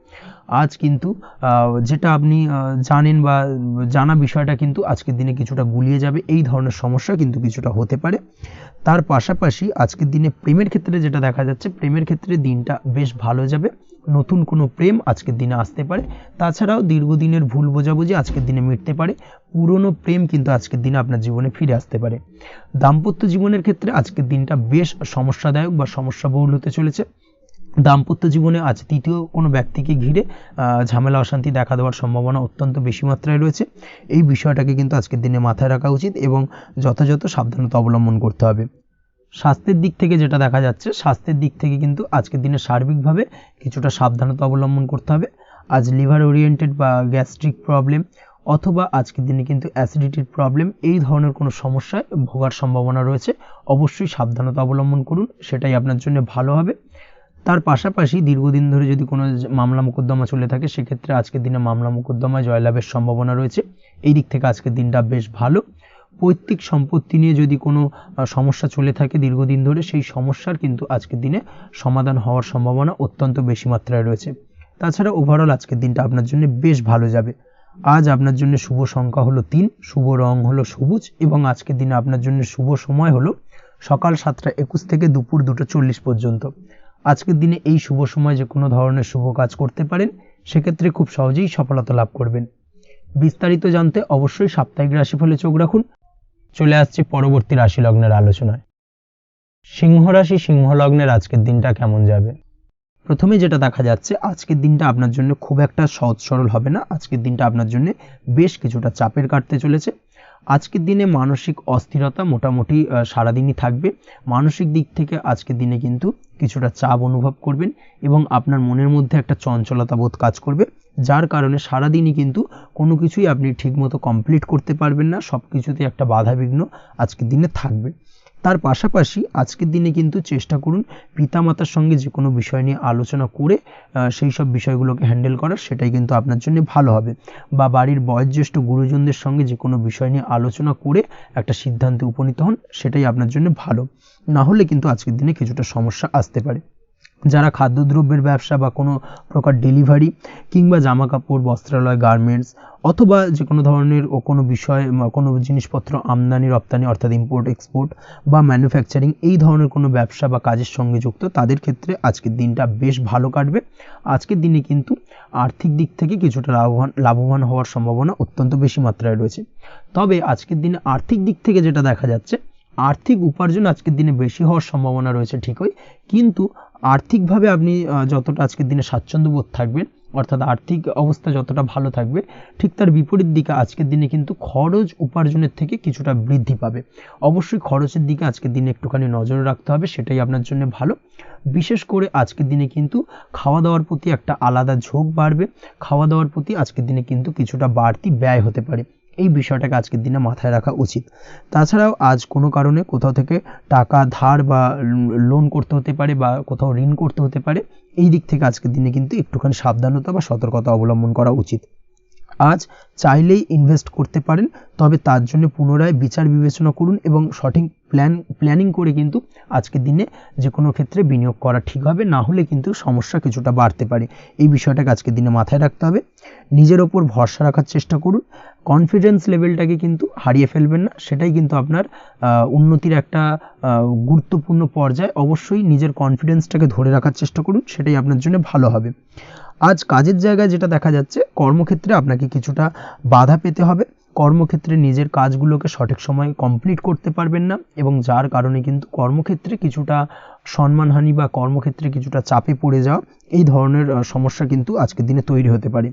আজ কিন্তু যেটা আপনি জানেন বা জানা বিষয়টা কিন্তু আজকের দিনে কিছুটা গুলিয়ে যাবে। এই ধরনের সমস্যা কিন্তু কিছুটা হতে পারে। তার পাশাপাশি আজকের দিনে প্রেমের ক্ষেত্রে যেটা দেখা যাচ্ছে, প্রেমের ক্ষেত্রে দিনটা বেশ ভালো যাবে। নতুন কোনো প্রেম আজকের দিনে আসতে পারে। তাছাড়াও দীর্ঘদিনের ভুল বোঝাবুঝি আজকের দিনে মিটতে পারে। পুরনো প্রেম কিন্তু আজকের দিনে আপনার জীবনে ফিরে আসতে পারে। দাম্পত্য জীবনের ক্ষেত্রে আজকের দিনটা বেশ সমস্যাদায়ক বা সমস্যাবহুল হতে চলেছে। দাম্পত্য জীবনে আজ তৃতীয় কোনো ব্যক্তিকে ঘিরে ঝামেলা অশান্তি দেখা দেওয়ার সম্ভাবনা অত্যন্ত বেশি মাত্রায় রয়েছে। এই বিষয়টাকে কিন্তু আজকের দিনে মাথায় রাখা উচিত এবং যথাযথ সাবধানতা অবলম্বন করতে হবে। স্বাস্থ্যের দিক থেকে যেটা দেখা যাচ্ছে, স্বাস্থ্যের দিক থেকে কিন্তু আজকের দিনে সার্বিকভাবে কিছুটা সাবধানতা অবলম্বন করতে হবে। আজ লিভার ওরিয়েন্টেড বা গ্যাস্ট্রিক প্রবলেম অথবা আজকের দিনে কিন্তু অ্যাসিডিটির প্রবলেম, এই ধরনের কোনো সমস্যায় ভোগার সম্ভাবনা রয়েছে। অবশ্যই সাবধানতা অবলম্বন করুন, সেটাই আপনার জন্য ভালো হবে। তার পাশাপাশি দীর্ঘদিন ধরে যদি কোনো মামলা মোকদ্দমা চলে থাকে, সেক্ষেত্রে আজকের দিনে মামলা মোকদ্দমায় জয়লাভের সম্ভাবনা রয়েছে। এই দিক থেকে আজকের দিনটা বেশ ভালো। পৈতৃক সম্পত্তি নিয়ে যদি কোনো সমস্যা চলে থাকে দীর্ঘদিন ধরে, সেই সমস্যার কিন্তু আজকের দিনে সমাধান হওয়ার সম্ভাবনা অত্যন্ত বেশি মাত্রায় রয়েছে। তাছাড়া ওভারঅল আজকের দিনটা আপনার জন্য বেশ ভালো যাবে। আজ আপনার জন্য শুভ সংখ্যা হলো 3, শুভ রং হলো সবুজ এবং আজকের দিনে আপনার জন্য শুভ সময় হলো সকাল 7:21 থেকে দুপুর 2:40 পর্যন্ত। আজকের দিনে এই শুভ সময় যে কোনো ধরনের শুভ কাজ করতে পারেন, সেক্ষেত্রে খুব সহজেই সফলতা লাভ করবেন। বিস্তারিত জানতে অবশ্যই সাপ্তাহিক রাশিফলে চোখ রাখুন। চলে আসছে পরবর্তী রাশি লগ্নের আলোচনায়। সিংহ রাশি সিংহ লগ্নের আজকের দিনটা কেমন যাবে? প্রথমে যেটা দেখা যাচ্ছে, আজকের দিনটা আপনার জন্য খুব একটা সহজ সরল হবে না। আজকের দিনটা আপনার জন্য বেশ কিছুটা চাপের কাটতে চলেছে। আজকের দিনে মানসিক অস্থিরতা মোটামুটি সারাদিনই থাকবে। মানসিক দিক থেকে আজকের দিনে কিন্তু কিছুটা চাপ অনুভব করবেন এবং আপনার মনের মধ্যে একটা চঞ্চলতা বোধ কাজ করবে, যার কারণে সারাদিনই কিন্তু কোনো কিছুই আপনি ঠিকমতো কমপ্লিট করতে পারবেন না। সব কিছুতে একটা বাধাবিঘ্ন আজকের দিনে থাকবে। তার পাশাপাশি আজকের দিনে কিন্তু চেষ্টা করুন পিতামাতার সঙ্গে যে কোনো বিষয় নিয়ে আলোচনা করে সেই সব বিষয়গুলোকে হ্যান্ডেল করার, সেটাই কিন্তু আপনার জন্য ভালো হবে। বা বাড়ির বয়োজ্যেষ্ঠ গুরুজনদের সঙ্গে যে কোনো বিষয় নিয়ে আলোচনা করে একটা সিদ্ধান্তে উপনীত হন, সেটাই আপনার জন্য ভালো। না হলে কিন্তু আজকের দিনে কিছুটা সমস্যা আসতে পারে। যারা খাদ্যদ্রব্যের ব্যবসা বা কোনো প্রকার ডেলিভারি কিংবা জামা কাপড়, বস্ত্রালয়, গার্মেন্টস অথবা যে কোনো ধরনের কোনো বিষয় কোনো জিনিসপত্র আমদানি রপ্তানি অর্থাৎ ইম্পোর্ট এক্সপোর্ট বা ম্যানুফ্যাকচারিং এই ধরনের কোনো ব্যবসা বা কাজের সঙ্গে যুক্ত, তাদের ক্ষেত্রে আজকের দিনটা বেশ ভালো কাটবে। আজকের দিনে কিন্তু আর্থিক দিক থেকে কিছুটা লাভবান হওয়ার সম্ভাবনা অত্যন্ত বেশি মাত্রায় রয়েছে। তবে আজকের দিনে আর্থিক দিক থেকে যেটা দেখা যাচ্ছে, আর্থিক উপার্জন আজকের দিনে বেশি হওয়ার সম্ভাবনা রয়েছে ঠিকই, কিন্তু আর্থিকভাবে আপনি যতটা আজকের দিনে স্বাচ্ছন্দ্য বোধ থাকবেন, অর্থাৎ আর্থিক অবস্থা যতটা ভালো থাকবে, ঠিক তার বিপরীত দিকে আজকের দিনে কিন্তু খরচ উপার্জনের থেকে কিছুটা বৃদ্ধি পাবে। অবশ্যই খরচের দিকে আজকের দিনে একটুখানি নজর রাখতে হবে, সেটাই আপনার জন্য ভালো। বিশেষ করে আজকের দিনে কিন্তু খাওয়া দাওয়ার প্রতি একটা আলাদা ঝোঁক বাড়বে। খাওয়া দাওয়ার প্রতি আজকের দিনে কিন্তু কিছুটা বাড়তি ব্যয় হতে পারে। এই বিষয়টাকে আজকের দিনে মাথায় রাখা উচিত। তাছাড়াও আজ কোনো কারণে কোথাও থেকে টাকা ধার বা লোন করতে হতে পারে বা কোথাও ঋণ করতে হতে পারে। এই দিক থেকে আজকের দিনে কিন্তু একটুখানি সাবধানতা বা সতর্কতা অবলম্বন করা উচিত। আজ চাইলেই ইনভেস্ট করতে পারেন, তবে তার জন্য পুনরায় বিচার বিবেচনা করুন এবং সঠিক প্ল্যানিং করে কিন্তু আজকের দিনে যে কোনো ক্ষেত্রে বিনিয়োগ করা ঠিক হবে। না হলে কিন্তু সমস্যা কিছুটা বাড়তে পারে। এই বিষয়টাকে আজকের দিনে মাথায় রাখতে হবে। নিজের ওপর ভরসা রাখার চেষ্টা করুন। কনফিডেন্স লেভেলটাকে কিন্তু হারিয়ে ফেলবেন না, সেটাই কিন্তু আপনার উন্নতির একটা গুরুত্বপূর্ণ পর্যায়। অবশ্যই নিজের কনফিডেন্সটাকে ধরে রাখার চেষ্টা করুন, সেটাই আপনার জন্য ভালো হবে। আজ কাজের জায়গায় যেটা দেখা যাচ্ছে, কর্মক্ষেত্রে আপনাকে কিছুটা বাধা পেতে হবে। কর্মক্ষেত্রে নিজের কাজগুলোকে সঠিক সময়ে কমপ্লিট করতে পারবেন না এবং যার কারণে কিন্তু কর্মক্ষেত্রে কিছুটা সম্মানহানি বা কর্মক্ষেত্রে কিছুটা চাপে পড়ে যাওয়া, এই ধরনের সমস্যা কিন্তু আজকের দিনে তৈরি হতে পারে।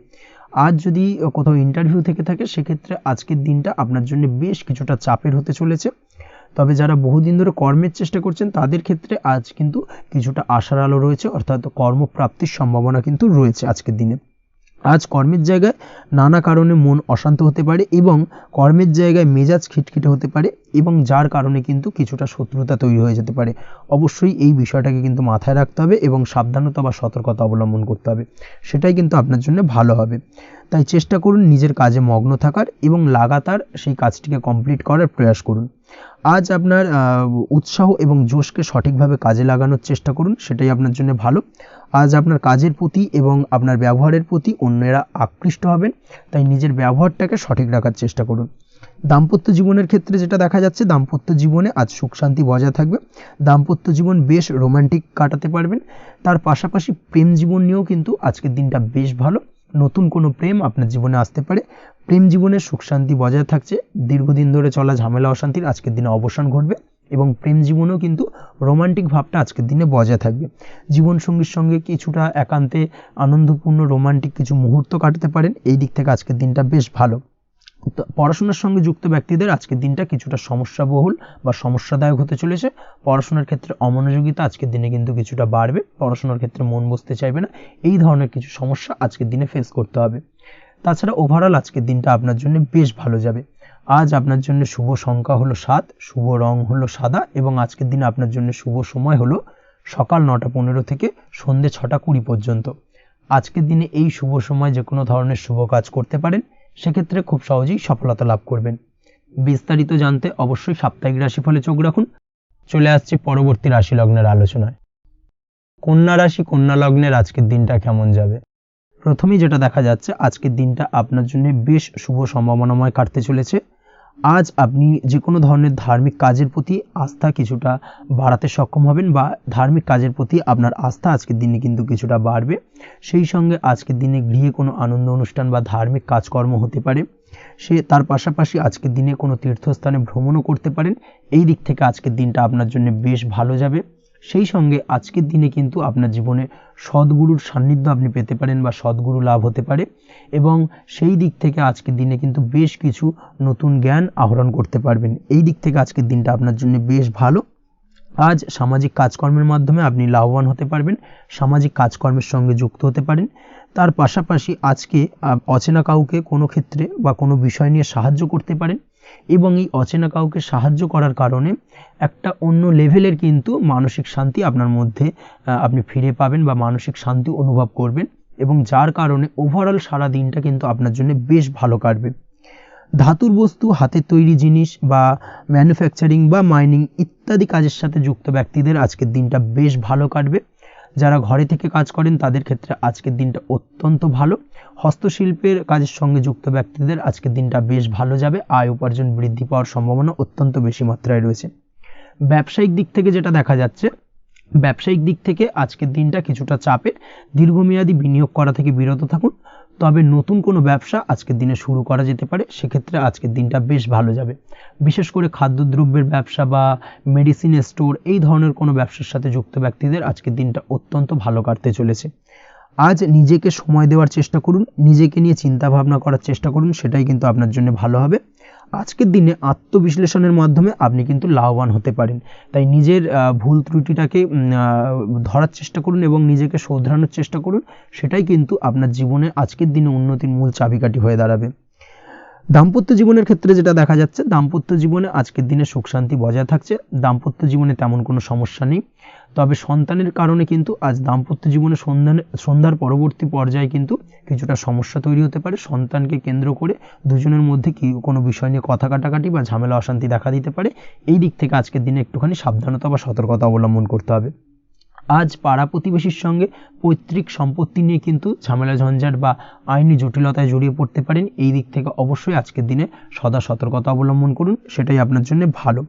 আজ যদি কোথাও ইন্টারভিউ থেকে থাকে, সেক্ষেত্রে আজকের দিনটা আপনার জন্য বেশ কিছুটা চাপের হতে চলেছে। তবে যারা বহুদিন ধরে কর্মের চেষ্টা করছেন, তাদের ক্ষেত্রে আজ কিন্তু কিছুটা আশার আলো রয়েছে, অর্থাৎ কর্মপ্রাপ্তির সম্ভাবনা কিন্তু রয়েছে আজকের দিনে। আজ কর্মের জায়গায় নানা কারণে মন অশান্ত হতে পারে এবং কর্মের জায়গায় মেজাজ খিটখিটে হতে পারে এবং যার কারণে কিন্তু কিছুটা শত্রুতা তৈরি হয়ে যেতে পারে। অবশ্যই এই বিষয়টাকে কিন্তু মাথায় রাখতে হবে এবং সাবধানতা বা সতর্কতা অবলম্বন করতে হবে, সেটাই কিন্তু আপনার জন্য ভালো হবে। তাই চেষ্টা করুন নিজের কাজে মগ্ন থাকার এবং লাগাতার সেই কাজটিকে কমপ্লিট করার প্রয়াস করুন। আজ আপনার উৎসাহ এবং জোশকে সঠিকভাবে কাজে লাগানোর চেষ্টা করুন, সেটাই আপনার জন্য ভালো। আজ আপনার কাজের প্রতি এবং আপনার ব্যবহারের প্রতি অন্যেরা আকৃষ্ট হবেন, তাই নিজের ব্যবহারটাকে সঠিক রাখার চেষ্টা করুন। দাম্পত্য জীবনের ক্ষেত্রে যেটা দেখা যাচ্ছে, দাম্পত্য জীবনে আজ সুখ শান্তি বজায় থাকবে। দাম্পত্য জীবন বেশ রোমান্টিক কাটাতে পারবেন। তার পাশাপাশি প্রেম জীবন নিয়েও কিন্তু আজকের দিনটা বেশ ভালো। নতুন কোনো প্রেম আপনার জীবনে আসতে পারে। প্রেম জীবনে সুখ শান্তি বজায় থাকছে। দীর্ঘদিন ধরে চলা ঝামেলা অশান্তির আজকের দিনে অবসান ঘটবে এবং প্রেম জীবনেও কিন্তু রোমান্টিক ভাবটা আজকের দিনে বজায় থাকবে। জীবনসঙ্গীর সঙ্গে কিছুটা একান্তে আনন্দপূর্ণ রোমান্টিক কিছু মুহূর্ত কাটাতে পারেন। এই দিক থেকে আজকের দিনটা বেশ ভালো। পড়াশোনার সঙ্গে যুক্ত ব্যক্তিদের আজকের দিনটা কিছুটা সমস্যাবহুল বা সমস্যাদায়ক হতে চলেছে। পড়াশোনার ক্ষেত্রে অমনোযোগিতা আজকের দিনে কিন্তু কিছুটা বাড়বে। পড়াশোনার ক্ষেত্রে মন বসতে চাইবে না। এই ধরনের কিছু সমস্যা আজকের দিনে ফেস করতে হবে। তাছাড়া ওভারঅল আজকের দিনটা আপনার জন্য বেশ ভালো যাবে। আজ আপনার জন্য শুভ সংখ্যা হলো 7, শুভ রং হলো সাদা এবং আজকের দিনে আপনার জন্য শুভ সময় হলো সকাল 9:15 থেকে সন্ধ্যে 6:20 পর্যন্ত। আজকের দিনে এই শুভ সময় যে কোনো ধরনের শুভ কাজ করতে পারেন, সেক্ষেত্রে খুব সহজেই সফলতা লাভ করবেন। বিস্তারিত জানতে অবশ্যই সাপ্তাহিক রাশিফলে চোখ রাখুন। চলে আসছে পরবর্তী রাশি লগ্নের আলোচনায়। কন্যা রাশি কন্যা লগ্নের আজকের দিনটা কেমন যাবে? প্রথমেই যেটা দেখা যাচ্ছে, আজকের দিনটা আপনার জন্য বেশ শুভ সম্ভাবনাময় কাটতে চলেছে। আজ আপনি যে কোনো ধরনের ধার্মিক কাজের প্রতি আস্থা কিছুটা বাড়াতে সক্ষম হবেন বা ধার্মিক কাজের প্রতি আপনার আস্থা আজকের দিনে কিন্তু কিছুটা বাড়বে। সেই সঙ্গে আজকের দিনে গৃহে কোনো আনন্দ অনুষ্ঠান বা ধার্মিক কাজকর্ম হতে পারে। তার পাশাপাশি আজকের দিনে কোনো তীর্থস্থানে ভ্রমণও করতে পারেন। এই দিক থেকে আজকের দিনটা আপনার জন্য বেশ ভালো যাবে। সেই সঙ্গে আজকের দিনে কিন্তু আপনার জীবনে সদ্গুরুর সান্নিধ্য আপনি পেতে পারেন বা সদ্গুরু লাভ হতে পারে, এবং সেই দিক থেকে আজকের দিনে কিন্তু বেশ কিছু নতুন জ্ঞান আহরণ করতে পারবেন। এই দিক থেকে আজকের দিনটা আপনার জন্য বেশ ভালো। আজ সামাজিক কাজকর্মের মাধ্যমে আপনি লাভবান হতে পারবেন, সামাজিক কাজকর্মের সঙ্গে যুক্ত হতে পারেন। তার পাশাপাশি আজকে অচেনা কাউকে কোনো ক্ষেত্রে বা কোনো বিষয় নিয়ে সাহায্য করতে পারেন, এবং এই অচেনা কাউকে সাহায্য করার কারণে একটা অন্য লেভেলের কিন্তু মানসিক শান্তি আপনার মধ্যে আপনি ফিরে পাবেন বা মানসিক শান্তি অনুভব করবেন, এবং যার কারণে ওভারঅল সারা দিনটা কিন্তু আপনার জন্য বেশ ভালো কাটবে। ধাতুর বস্তু, হাতের তৈরি জিনিস বা ম্যানুফ্যাকচারিং বা মাইনিং ইত্যাদি কাজের সাথে যুক্ত ব্যক্তিদের আজকের দিনটা বেশ ভালো কাটবে। যারা ঘরে থেকে কাজ করেন তাদের ক্ষেত্রে আজকের দিনটা অত্যন্ত ভালো। হস্তশিল্পের কাজের সঙ্গে যুক্ত ব্যক্তিদের আজকের দিনটা বেশ ভালো যাবে। আয় উপার্জন বৃদ্ধি পাওয়ার সম্ভাবনা অত্যন্ত বেশি মাত্রায় রয়েছে। ব্যবসায়িক দিক থেকে যেটা দেখা যাচ্ছে, ব্যবসায়িক দিক থেকে আজকের দিনটা কিছুটা চাপের। দীর্ঘমেয়াদী বিনিয়োগ করা থেকে বিরত থাকুন, তবে নতুন কোনো ব্যবসা আজকের দিনে শুরু করা যেতে পারে, সেক্ষেত্রে আজকের দিনটা বেশ ভালো যাবে। বিশেষ করে খাদ্যদ্রব্যের ব্যবসা বা মেডিসিন স্টোর এই ধরনের কোনো ব্যবসার সাথে যুক্ত ব্যক্তিদের আজকের দিনটা অত্যন্ত ভালো কাটতে চলেছে। আজ নিজেকে সময় দেওয়ার চেষ্টা করুন, নিজেকে নিয়ে চিন্তা ভাবনা করার চেষ্টা করুন, সেটাই কিন্তু আপনার জন্য ভালো হবে। আজকের দিনে আত্মবিশ্লেষণের মাধ্যমে আপনি কিন্তু লাভবান হতে পারেন, তাই নিজের ভুল ত্রুটিটাকে ধরার চেষ্টা করুন এবং নিজেকে শোধরানোর চেষ্টা করুন, সেটাই কিন্তু আপনার জীবনে আজকের দিনে উন্নতির মূল চাবিকাঠি হয়ে দাঁড়াবে। দাম্পত্য জীবনের ক্ষেত্রে যেটা দেখা যাচ্ছে, দাম্পত্য জীবনে আজকের দিনে সুখ শান্তি বজায় থাকছে, দাম্পত্য জীবনে তেমন কোনো সমস্যা নেই। তবে সন্তানের কারণে কিন্তু আজ দাম্পত্য জীবনে সন্ধ্যার পরবর্তী পর্যায়ে কিন্তু কিছুটা সমস্যা তৈরি হতে পারে। সন্তানকে কেন্দ্র করে দুজনের মধ্যে কোনো বিষয় নিয়ে কথা কাটাকাটি বা ঝামেলা অশান্তি দেখা দিতে পারে। এই দিক থেকে আজকের দিনে একটুখানি সাবধানতা বা সতর্কতা অবলম্বন করতে হবে। আজ পাড়া প্রতিবেশীর সঙ্গে পৈতৃক সম্পত্তি নিয়ে কিন্তু ঝামেলা ঝঞ্ঝাট বা আইনি জটিলতায় জড়িয়ে পড়তে পারেন। এই দিক থেকে অবশ্যই আজকের দিনে সদা সতর্কতা অবলম্বন করুন, সেটাই আপনার জন্য ভালো।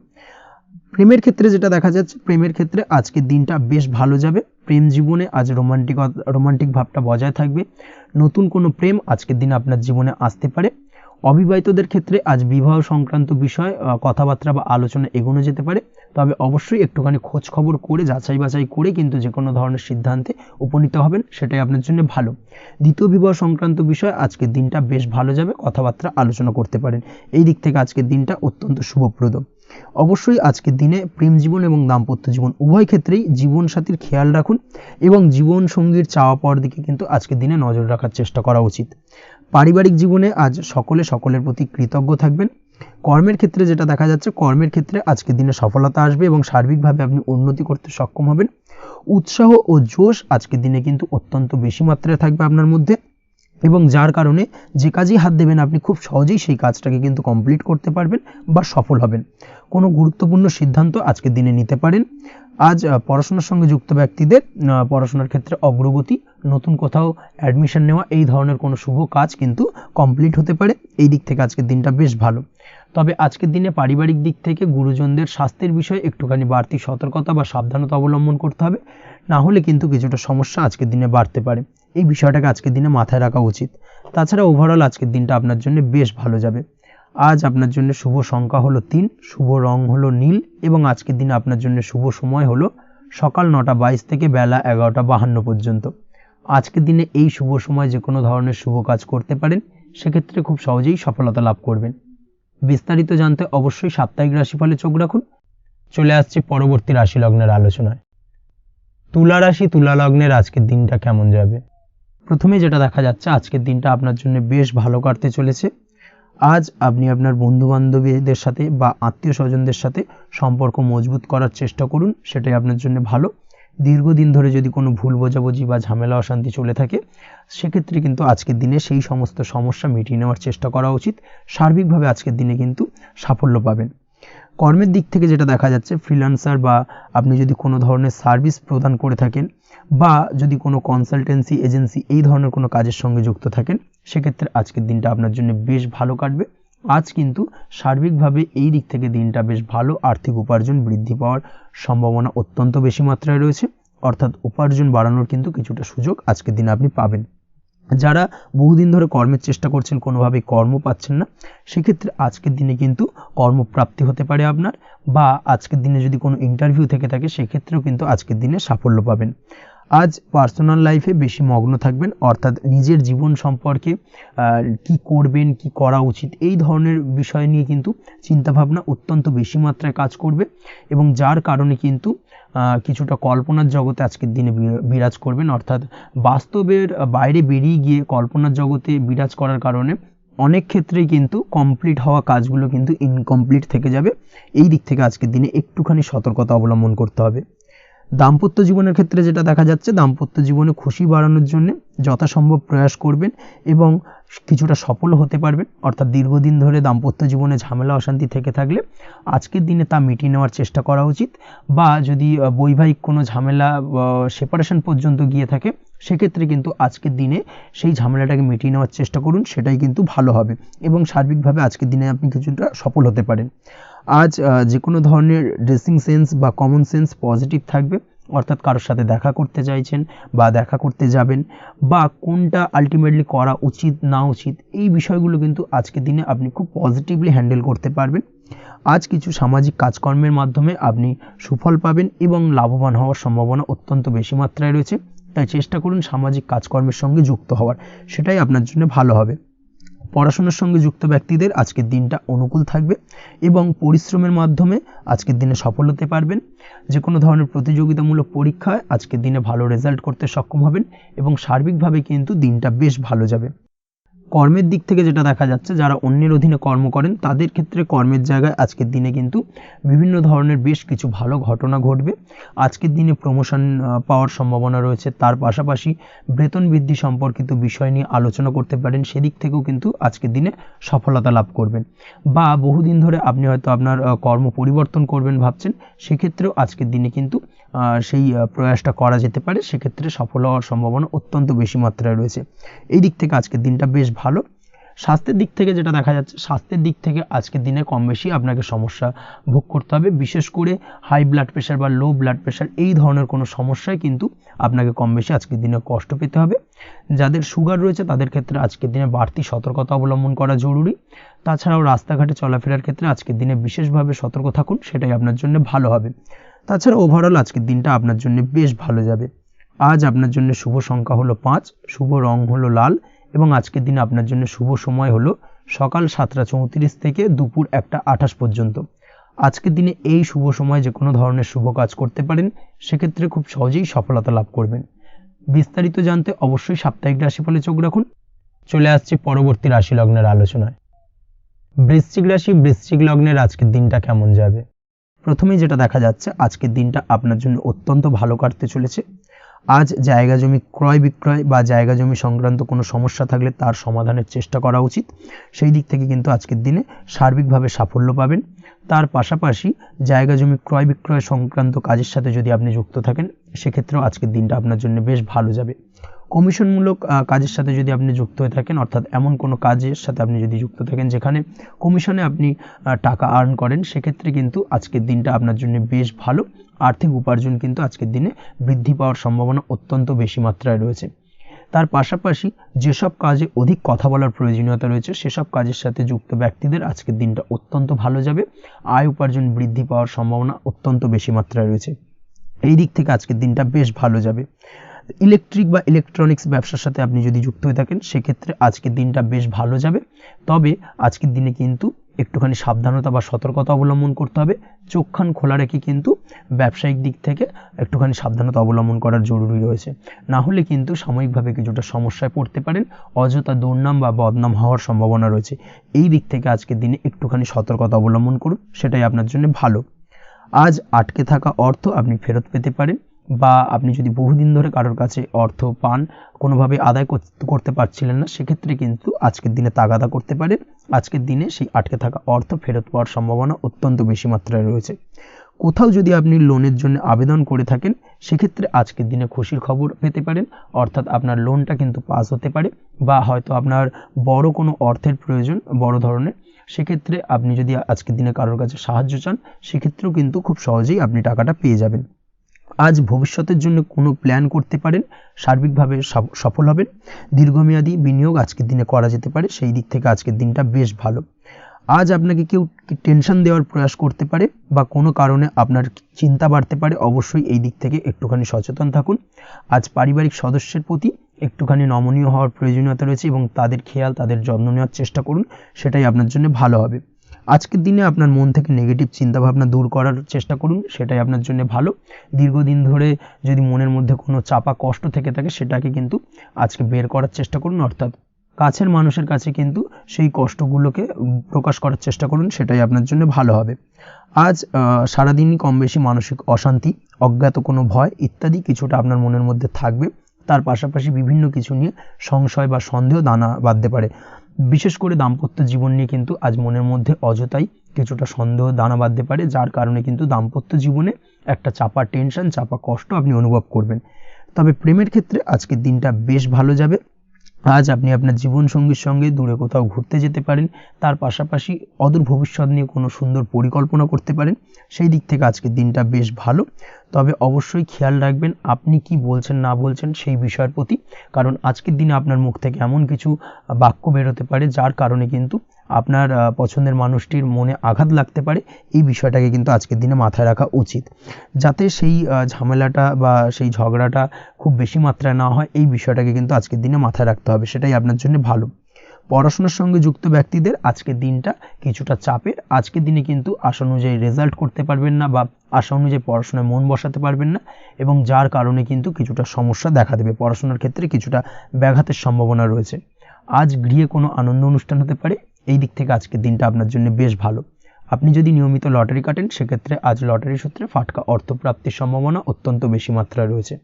প্রেমের ক্ষেত্রে যেটা দেখা যাচ্ছে, প্রেমের ক্ষেত্রে আজকের দিনটা বেশ ভালো যাবে। প্রেম জীবনে আজ রোমান্টিক ভাবটা বজায় থাকবে। নতুন কোনো প্রেম আজকের দিনে আপনার জীবনে আসতে পারে। অবিবাহিতদের ক্ষেত্রে আজ বিবাহ সংক্রান্ত বিষয় কথাবার্তা বা আলোচনা এগোনো যেতে পারে, তবে অবশ্যই একটুখানি খোঁজ খবর করে যাচাই বাছাই করে কিন্তু যে কোনো ধরনের সিদ্ধান্তে উপনীত হবেন, সেটাই আপনার জন্য ভালো। দ্বিতীয় বিবাহ সংক্রান্ত বিষয় আজকের দিনটা বেশ ভালো যাবে, কথাবার্তা আলোচনা করতে পারেন। এই দিক থেকে আজকের দিনটা অত্যন্ত শুভপ্রদ। অবশ্যই আজকের দিনে প্রেম জীবন এবং দাম্পত্য জীবন উভয় ক্ষেত্রেই জীবনসাথীর খেয়াল রাখুন, এবং জীবন সঙ্গীর চাওয়া পাওয়ার দিকে কিন্তু আজকের দিনে নজর রাখার চেষ্টা করা উচিত। পারিবারিক জীবনে আজ সকলের প্রতি কৃতজ্ঞ থাকবেন। কর্মের ক্ষেত্রে যেটা দেখা যাচ্ছে, কর্মের ক্ষেত্রে আজকের দিনে সফলতা আসবে এবং সার্বিকভাবে আপনি উন্নতি করতে সক্ষম হবেন। উৎসাহ ও জোশ আজকের দিনে কিন্তু অত্যন্ত বেশি মাত্রায় থাকবে আপনার মধ্যে, এবং যার কারণে যে কাজেই হাত দেবেন আপনি খুব সহজেই সেই কাজটাকে কিন্তু কমপ্লিট করতে পারবেন বা সফল হবেন। কোনো গুরুত্বপূর্ণ সিদ্ধান্ত আজকের দিনে নিতে পারেন। আজ পড়াশোনার সঙ্গে যুক্ত ব্যক্তিদের পড়াশোনার ক্ষেত্রে অগ্রগতি, নতুন কোথাও অ্যাডমিশন নেওয়া, এই ধরনের কোনো শুভ কাজ কিন্তু কমপ্লিট হতে পারে। এই দিক থেকে আজকের দিনটা বেশ ভালো। তবে আজকের দিনে পারিবারিক দিক থেকে গুরুজনদের স্বাস্থ্যের বিষয়ে একটুখানি বাড়তি সতর্কতা বা সাবধানতা অবলম্বন করতে হবে, না হলে কিন্তু কিছুটা সমস্যা আজকের দিনে বাড়তে পারে। এই বিষয়টাকে আজকের দিনে মাথায় রাখা উচিত। তাছাড়া ওভারঅল আজকের দিনটা আপনার জন্য বেশ ভালো যাবে। আজ আপনার জন্য শুভ সংখ্যা হলো 3, শুভ রং হলো নীল, এবং আজকের দিনে আপনার জন্য শুভ সময় হলো সকাল 9:22 থেকে বেলা 11:52 পর্যন্ত। আজকের দিনে এই শুভ সময় যে কোনো ধরনের শুভ কাজ করতে পারেন, সেক্ষেত্রে খুব সহজেই সফলতা লাভ করবেন। বিস্তারিত জানতে অবশ্যই সাপ্তাহিক রাশিফলে চোখ রাখুন। চলে আসছে পরবর্তী রাশি লগ্নের আলোচনায়। তুলা রাশি, তুলা লগ্নের আজকের দিনটা কেমন যাবে? প্রথমে যেটা দেখা যাচ্ছে, আজকের দিনটা আপনার জন্য বেশ ভালো কাটতে চলেছে। আজ আপনি আপনার বন্ধু বান্ধবীদের সাথে বা আত্মীয় স্বজনদের সাথে সম্পর্ক মজবুত করার চেষ্টা করুন, সেটাই আপনার জন্য ভালো। দীর্ঘদিন ধরে যদি কোনো ভুল বোঝাবুঝি বা ঝামেলা অশান্তি চলে থাকে, সেক্ষেত্রে কিন্তু আজকের দিনে সেই সমস্ত সমস্যা মিটিয়ে নেওয়ার চেষ্টা করা উচিত। সার্বিকভাবে আজকের দিনে কিন্তু সাফল্য পাবেন। কর্মের দিক থেকে যেটা দেখা যাচ্ছে, ফ্রিল্যান্সার বা আপনি যদি কোনো ধরনের সার্ভিস প্রদান করে থাকেন বা যদি কোনো কনসালটেন্সি এজেন্সি এই ধরনের কোনো কাজের সঙ্গে যুক্ত থাকেন, সেক্ষেত্রে আজকের দিনটা আপনার জন্য বেশ ভালো কাটবে। আজ কিন্তু সার্বিকভাবে এই দিক থেকে দিনটা বেশ ভালো। আর্থিক উপার্জন বৃদ্ধি পাওয়ার সম্ভাবনা অত্যন্ত বেশি মাত্রায় রয়েছে, অর্থাৎ উপার্জন বাড়ানোর কিন্তু কিছুটা সুযোগ আজকের দিনে আপনি পাবেন। যারা বহুদিন ধরে কর্মের চেষ্টা করছেন, কোনোভাবেই কর্ম পাচ্ছেন না, সেক্ষেত্রে আজকের দিনে কিন্তু কর্মপ্রাপ্তি হতে পারে আপনার, বা আজকের দিনে যদি কোনো ইন্টারভিউ থেকে থাকে সেক্ষেত্রেও কিন্তু আজকের দিনে সাফল্য পাবেন। আজ পার্সোনাল লাইফে বেশি মগ্ন থাকবেন, অর্থাৎ নিজের জীবন সম্পর্কে কি করবেন, কি করা উচিত, এই ধরনের বিষয় নিয়ে কিন্তু চিন্তাভাবনা অত্যন্ত বেশি মাত্রায় কাজ করবে, এবং যার কারণে কিন্তু কিছুটা কল্পনার জগতে আজকের দিনে বিরাজ করবেন, অর্থাৎ বাস্তবের বাইরে বেরিয়ে গিয়ে কল্পনার জগতে বিরাজ করার কারণে অনেক ক্ষেত্রেই কিন্তু কমপ্লিট হওয়া কাজগুলো কিন্তু ইনকমপ্লিট থেকে যাবে। এই দিক থেকে আজকের দিনে একটুখানি সতর্কতা অবলম্বন করতে হবে। দাম্পত্য জীবনের ক্ষেত্রে যেটা দেখা যাচ্ছে, দাম্পত্য জীবনে খুশি বাড়ানোর জন্য যথাসম্ভব প্রয়াস করবেন এবং কিছুটা সফল হতে পারবেন, অর্থাৎ দীর্ঘদিন ধরে দাম্পত্য জীবনে ঝামেলা অশান্তি থেকে থাকলে আজকের দিনে তা মিটিয়ে নেওয়ার চেষ্টা করা উচিত, বা যদি বৈবাহিক কোনো ঝামেলা সেপারেশন পর্যন্ত গিয়ে থাকে সেক্ষেত্রে কিন্তু আজকের দিনে সেই ঝামেলাটাকে মিটিয়ে নেওয়ার চেষ্টা করুন, সেটাই কিন্তু ভালো হবে এবং সার্বিকভাবে আজকের দিনে আপনি কিছুটা সফল হতে পারেন। আজ যে কোনো ধরনের ড্রেসিং সেন্স বা কমন সেন্স পজিটিভ থাকবে, অর্থাৎ কারোর সাথে দেখা করতে চাইছেন বা দেখা করতে যাবেন, বা কোনটা আলটিমেটলি করা উচিত না উচিত, এই বিষয়গুলো কিন্তু আজকের দিনে আপনি খুব পজিটিভলি হ্যান্ডেল করতে পারবেন। আজ কিছু সামাজিক কাজকর্মের মাধ্যমে আপনি সুফল পাবেন এবং লাভবান হওয়ার সম্ভাবনা অত্যন্ত বেশি মাত্রায় রয়েছে, তাই চেষ্টা করুন সামাজিক কাজকর্মের সঙ্গে যুক্ত হওয়ার, সেটাই আপনার জন্য ভালো হবে। পড়াশোনার সঙ্গে যুক্ত ব্যক্তিদের আজকের দিনটা অনুকূল থাকবে এবং পরিশ্রমের মাধ্যমে আজকের দিনে সফল হতে পারবেন। যে কোনো ধরনের প্রতিযোগিতামূলক পরীক্ষায় আজকের দিনে ভালো রেজাল্ট করতে সক্ষম হবেন এবং সার্বিকভাবে কিন্তু দিনটা বেশ ভালো যাবে। কর্মের দিক থেকে যেটা দেখা যাচ্ছে, যারা অন্যের অধীনে কর্ম করেন তাদের ক্ষেত্রে কর্মের জায়গায় আজকের দিনে কিন্তু বিভিন্ন ধরনের বেশ কিছু ভালো ঘটনা ঘটবে। আজকের দিনে প্রমোশন পাওয়ার সম্ভাবনা রয়েছে, তার পাশাপাশি বেতন বৃদ্ধি সম্পর্কিত বিষয় নিয়ে আলোচনা করতে পারেন, সেদিক থেকেও কিন্তু আজকের দিনে সফলতা লাভ করবেন। বা বহুদিন ধরে আপনি হয়তো আপনার কর্ম পরিবর্তন করবেন ভাবছেন, সেক্ষেত্রেও আজকের দিনে কিন্তু সেই প্রয়াসটা করা যেতে পারে, সেক্ষেত্রে সফল হওয়ার সম্ভাবনা অত্যন্ত বেশি মাত্রায় রয়েছে। এই দিক থেকে আজকের দিনটা বেশ ভালো। স্বাস্থ্যের দিক থেকে যেটা দেখা যাচ্ছে, স্বাস্থ্যের দিক থেকে আজকের দিনে কম বেশি আপনাকে সমস্যা ভোগ করতে হবে, বিশেষ করে হাই ব্লাড প্রেশার বা লো ব্লাড প্রেশার এই ধরনের কোনো সমস্যায় কিন্তু আপনাকে কম বেশি আজকের দিনে কষ্ট পেতে হবে। যাদের সুগার রয়েছে তাদের ক্ষেত্রে আজকের দিনে বাড়তি সতর্কতা অবলম্বন করা জরুরি। তাছাড়াও রাস্তাঘাটে চলাফেরার ক্ষেত্রে আজকের দিনে বিশেষভাবে সতর্ক থাকুন, সেটাই আপনার জন্য ভালো হবে। তাছাড়া ওভারঅল আজকের দিনটা আপনার জন্য বেশ ভালো যাবে। আজ আপনার জন্য শুভ সংখ্যা হলো 5, শুভ রং হলো লাল, এবং আজকের দিনে আপনার জন্য শুভ সময় হলো সকাল 7টা 34 থেকে দুপুর 1টা 28 পর্যন্ত। আজকের দিনে এই শুভ সময় যে কোনো ধরনের শুভ কাজ করতে পারেন, সেক্ষেত্রে খুব সহজেই সফলতা লাভ করবেন। বিস্তারিত জানতে অবশ্যই সাপ্তাহিক রাশিফলে চোখ রাখুন। চলে আসছে পরবর্তী রাশি লগ্নের আলোচনায়। বৃশ্চিক রাশি, বৃশ্চিক লগ্নের আজকের দিনটা কেমন যাবে? প্রথমেই যেটা দেখা যাচ্ছে, আজকের দিনটা আপনার জন্য অত্যন্ত ভালো কাটতে চলেছে। আজ জায়গা জমি ক্রয় বিক্রয় বা জায়গা জমি সংক্রান্ত কোনো সমস্যা থাকলে তার সমাধানের চেষ্টা করা উচিত, সেই দিক থেকে কিন্তু আজকের দিনে সার্বিকভাবে সাফল্য পাবেন। তার পাশাপাশি জায়গা জমি ক্রয় বিক্রয় সংক্রান্ত কাজের সাথে যদি আপনি যুক্ত থাকেন, সেক্ষেত্রেও আজকের দিনটা আপনার জন্য বেশ ভালো যাবে। কমিশনমূলক কাজের সাথে যদি আপনি যুক্ত হয়ে থাকেন, অর্থাৎ এমন কোনো কাজের সাথে আপনি যদি যুক্ত থাকেন যেখানে কমিশনে আপনি টাকা আর্ন করেন, সেক্ষেত্রে কিন্তু আজকের দিনটা আপনার জন্য বেশ ভালো। আর্থিক উপার্জন কিন্তু আজকের দিনে বৃদ্ধি পাওয়ার সম্ভাবনা অত্যন্ত বেশি মাত্রায় রয়েছে। তার পাশাপাশি যেসব কাজে অধিক কথা বলার প্রয়োজনীয়তা রয়েছে, সেসব কাজের সাথে যুক্ত ব্যক্তিদের আজকের দিনটা অত্যন্ত ভালো যাবে। আয় উপার্জন বৃদ্ধি পাওয়ার সম্ভাবনা অত্যন্ত বেশি মাত্রায় রয়েছে। এই দিক থেকে আজকের দিনটা বেশ ভালো যাবে। ইলেকট্রিক বা ইলেকট্রনিক্স ব্যবসার সাথে আপনি যদি যুক্ত হয়ে থাকেন, সেক্ষেত্রে আজকের দিনটা বেশ ভালো যাবে। তবে আজকের দিনে কিন্তু একটুখানি সাবধানতা বা সতর্কতা অবলম্বন করতে হবে। চোখ কান খোলা রেখে কিন্তু ব্যবসায়িক দিক থেকে একটুখানি সাবধানতা অবলম্বন করার জরুরি রয়েছে, না হলে কিন্তু সাময়িকভাবে কিছুটা সমস্যায় পড়তে পারেন, অযথা দুর্নাম বা বদনাম হওয়ার সম্ভাবনা রয়েছে। এই দিক থেকে আজকের দিনে একটুখানি সতর্কতা অবলম্বন করুন, সেটাই আপনার জন্য ভালো। আজ আটকে থাকা অর্থ আপনি ফেরত পেতে পারেন, বা আপনি যদি বহুদিন ধরে কারোর কাছে অর্থ পান, কোনোভাবে আদায় করতে পারছিলেন না, সেক্ষেত্রে কিন্তু আজকের দিনে তাগাদা করতে পারেন। আজকের দিনে সেই আটকে থাকা অর্থ ফেরত পাওয়ার সম্ভাবনা অত্যন্ত বেশি মাত্রায় রয়েছে। কোথাও যদি আপনি লোনের জন্য আবেদন করে থাকেন, সেক্ষেত্রে আজকের দিনে খুশির খবর পেতে পারেন, অর্থাৎ আপনার লোনটা কিন্তু পাস হতে পারে, বা হয়তো আপনার বড় কোনো অর্থের প্রয়োজন বড় ধরনের, সেক্ষেত্রে আপনি যদি আজকের দিনে কারোর কাছে সাহায্য চান, সেক্ষেত্রেও কিন্তু খুব সহজেই আপনি টাকাটা পেয়ে যাবেন। আজ ভবিষ্যতের জন্য কোনো প্ল্যান করতে পারেন, সার্বিকভাবে সফল হবেন। দীর্ঘমেয়াদী বিনিয়োগ আজকের দিনে করা যেতে পারে, সেই দিক থেকে আজকের দিনটা বেশ ভালো। আজ আপনাকে কেউ টেনশন দেওয়ার প্রয়াস করতে পারে বা কোনো কারণে আপনার চিন্তা বাড়তে পারে, অবশ্যই এই দিক থেকে একটুখানি সচেতন থাকুন। আজ পারিবারিক সদস্যের প্রতি একটুখানি নমনীয় হওয়ার প্রয়োজনীয়তা রয়েছে এবং তাদের খেয়াল, তাদের যত্ন নেওয়ার চেষ্টা করুন, সেটাই আপনার জন্য ভালো হবে। আজকের দিনে আপনার মন থেকে নেগেটিভ চিন্তাভাবনা দূর করার চেষ্টা করুন, সেটাই আপনার জন্য ভালো। দীর্ঘদিন ধরে যদি মনের মধ্যে কোনো চাপা কষ্ট থেকে থাকে সেটাকে কিন্তু আজকে বের করার চেষ্টা করুন, অর্থাৎ কাছের মানুষের কাছে কিন্তু সেই কষ্টগুলোকে প্রকাশ করার চেষ্টা করুন, সেটাই আপনার জন্য ভালো হবে। আজ সারাদিনই কম বেশি মানসিক অশান্তি, অজ্ঞাত কোনো ভয় ইত্যাদি কিছুটা আপনার মনের মধ্যে থাকবে। তার পাশাপাশি বিভিন্ন কিছু নিয়ে সংশয় বা সন্দেহ দানা বাঁধতে পারে। বিশেষ করে দাম্পত্য জীবন নিয়ে কিন্তু আজ মনের মধ্যে অযথাই কিছুটা সন্দেহ দানা বাঁধতে পারে, যার কারণে কিন্তু দাম্পত্য জীবনে একটা চাপা টেনশন, চাপা কষ্ট আপনি অনুভব করবেন। তবে প্রেমের ক্ষেত্রে আজকের দিনটা বেশ ভালো যাবে। আজ আপনি আপনার জীবনসঙ্গীর সঙ্গে দূরে কোথাও ঘুরতে যেতে পারেন, তার পাশাপাশি অদূর ভবিষ্যৎ নিয়ে কোনো সুন্দর পরিকল্পনা করতে পারেন, সেই দিক থেকে আজকের দিনটা বেশ ভালো। তবে অবশ্যই খেয়াল রাখবেন আপনি কি বলছেন না বলছেন সেই বিষয়ের প্রতি, কারণ আজকের দিনে আপনার মুখ থেকে এমন কিছু বাক্য বেরোতে পারে যার কারণে কিন্তু আপনার পছন্দের মানুষটির মনে আঘাত লাগতে পারে। এই বিষয়টাকে কিন্তু আজকের দিনে মাথায় রাখা উচিত, যাতে সেই ঝামেলাটা বা সেই ঝগড়াটা খুব বেশি মাত্রায় না হয়, এই বিষয়টাকে কিন্তু আজকের দিনে মাথায় রাখতে হবে, সেটাই আপনার জন্য ভালো। পড়াশোনার সঙ্গে যুক্ত ব্যক্তিদের আজকের দিনটা কিছুটা চাপের। আজকের দিনে কিন্তু আশা অনুযায়ী রেজাল্ট করতে পারবেন না বা আশা অনুযায়ী পড়াশোনায় মন বসাতে পারবেন না, এবং যার কারণে কিন্তু কিছুটা সমস্যা দেখা দেবে, পড়াশোনার ক্ষেত্রে কিছুটা ব্যাঘাতের সম্ভাবনা রয়েছে। আজ গৃহে কোনো আনন্দ অনুষ্ঠান হতে পারে, এই দিক থেকে আজকের দিনটা আপনার জন্য বেশ ভালো। আপনি যদি নিয়মিত লটারি কাটেন সেক্ষেত্রে আজ লটারি সূত্রে ফাটকা অর্থপ্রাপ্তির সম্ভাবনা অত্যন্ত বেশি মাত্রায় রয়েছে।